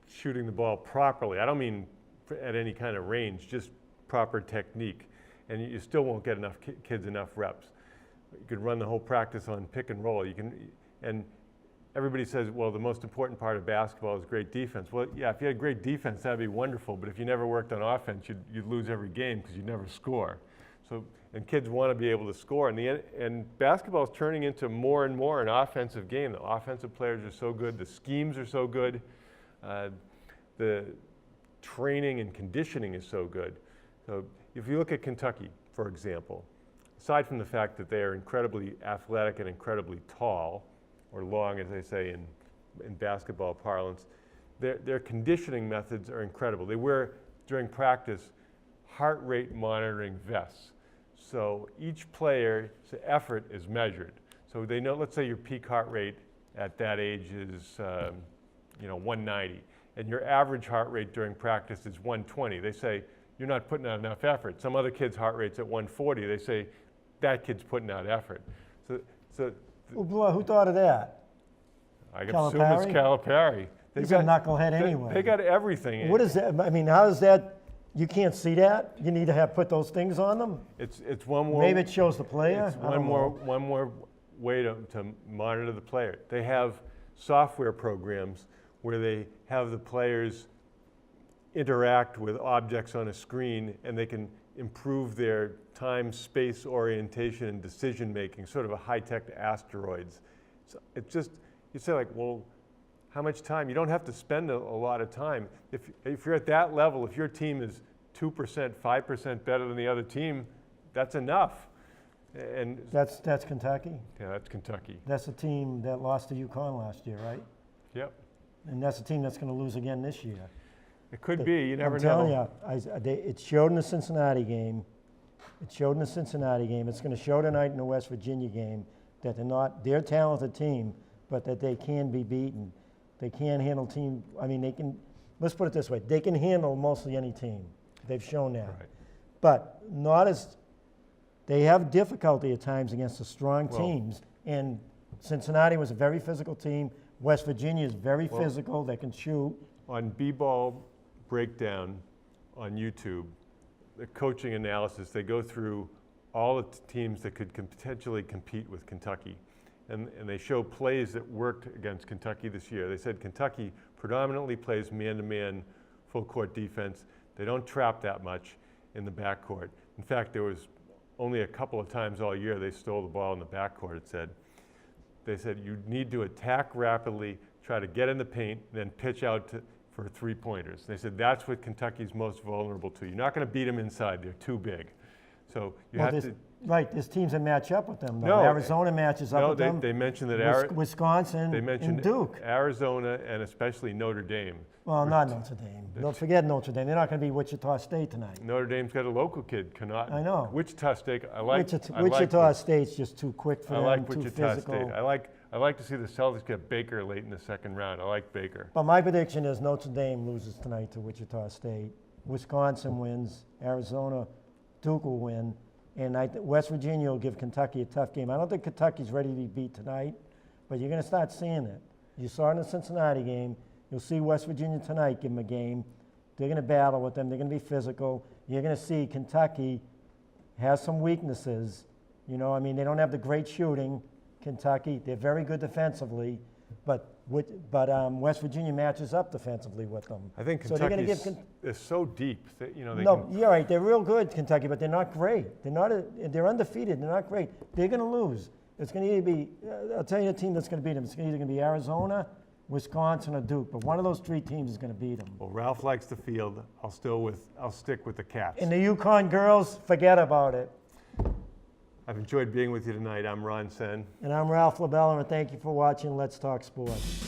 Speaker 2: shooting the ball properly. I don't mean at any kind of range, just proper technique. And you still won't get enough kids enough reps. You could run the whole practice on pick and roll. And everybody says, well, the most important part of basketball is great defense. Well, yeah, if you had great defense, that'd be wonderful. But if you never worked on offense, you'd lose every game because you'd never score. So, and kids want to be able to score. And basketball is turning into more and more an offensive game. The offensive players are so good. The schemes are so good. The training and conditioning is so good. So if you look at Kentucky, for example, aside from the fact that they are incredibly athletic and incredibly tall, or long, as they say in basketball parlance, their conditioning methods are incredible. They wear, during practice, heart rate monitoring vests. So each player's effort is measured. So they know, let's say your peak heart rate at that age is 190, and your average heart rate during practice is 120. They say, you're not putting out enough effort. Some other kid's heart rate's at 140. They say, that kid's putting out effort.
Speaker 1: Well, who thought of that?
Speaker 2: I assume it's Calipari.
Speaker 1: He's a knucklehead anyway.
Speaker 2: They got everything.
Speaker 1: What is that? I mean, how is that? You can't see that? You need to put those things on them?
Speaker 2: It's one more.
Speaker 1: Maybe it shows the player?
Speaker 2: It's one more way to monitor the player. They have software programs where they have the players interact with objects on a screen, and they can improve their time, space orientation and decision making, sort of a high-tech asteroids. So it's just, you say like, well, how much time? You don't have to spend a lot of time. If you're at that level, if your team is 2%, 5% better than the other team, that's enough. And
Speaker 1: That's Kentucky?
Speaker 2: yeah, that's Kentucky.
Speaker 1: That's the team that lost to UConn last year, right?
Speaker 2: Yep.
Speaker 1: And that's the team that's going to lose again this year.
Speaker 2: It could be, you never
Speaker 1: I'm
Speaker 2: know.
Speaker 1: telling you, it showed in the Cincinnati game. It showed in the Cincinnati game. It's going to show tonight in the West Virginia game that they're a talented team, but that they can be beaten. They can handle team. I mean, they can. Let's put it this way: they can handle mostly any team. They've shown that,
Speaker 2: Right.
Speaker 1: but not as. They have difficulty at times against the strong teams. And Cincinnati was a very physical team. West Virginia is very physical. They can shoot.
Speaker 2: On B-Ball Breakdown on YouTube, the coaching analysis, they go through all the teams that could potentially compete with Kentucky. And they show plays that worked against Kentucky this year. They said Kentucky predominantly plays man-to-man full court defense. They don't trap that much in the backcourt. In fact, there was only a couple of times all year they stole the ball in the backcourt, it said. They said you need to attack rapidly, try to get in the paint, then pitch out for three-pointers. They said that's what Kentucky's most vulnerable to. You're not going to beat them inside. They're too big. So you have to...
Speaker 1: Right, there's teams that match up with them, though.
Speaker 2: No,
Speaker 1: Arizona matches up with them.
Speaker 2: No, they mentioned that
Speaker 1: Wisconsin
Speaker 2: they mentioned
Speaker 1: and Duke.
Speaker 2: Arizona and especially Notre Dame.
Speaker 1: Well, not Notre Dame. Don't forget Notre Dame. They're not going to be Wichita State tonight.
Speaker 2: Notre Dame's got a local kid,
Speaker 1: I know.
Speaker 2: Wichita State.
Speaker 1: Wichita State's just too quick for
Speaker 2: I
Speaker 1: them,
Speaker 2: like
Speaker 1: too
Speaker 2: Wichita
Speaker 1: physical.
Speaker 2: State. I like to see the Celtics get Baker late in the second round. I like Baker.
Speaker 1: But my prediction is Notre Dame loses tonight to Wichita State. Wisconsin wins. Arizona, Duke will win. And West Virginia will give Kentucky a tough game. I don't think Kentucky's ready to be beat tonight, but you're going to start seeing it. You saw it in the Cincinnati game. You'll see West Virginia tonight give them a game. They're going to battle with them. They're going to be physical. You're going to see Kentucky has some weaknesses. You know, I mean, they don't have the great shooting, Kentucky. They're very good defensively, but West Virginia matches up defensively with them.
Speaker 2: I think
Speaker 1: So they're
Speaker 2: Kentucky
Speaker 1: gonna give
Speaker 2: is so deep that, you know, they
Speaker 1: No,
Speaker 2: can...
Speaker 1: you're right. They're real good, Kentucky, but they're not great. They're undefeated. They're not great. They're going to lose. It's going to either be, I'll tell you the team that's going to beat them. It's either going to be Arizona, Wisconsin, or Duke. But one of those three teams is going to beat them.
Speaker 2: Well, Ralph likes the field. I'll stick with the Cats.
Speaker 1: And the UConn girls, forget about it.
Speaker 2: I've enjoyed being with you tonight. I'm Ron Sen.
Speaker 1: And I'm Ralph LaBella, and thank you for watching Let's Talk Sports.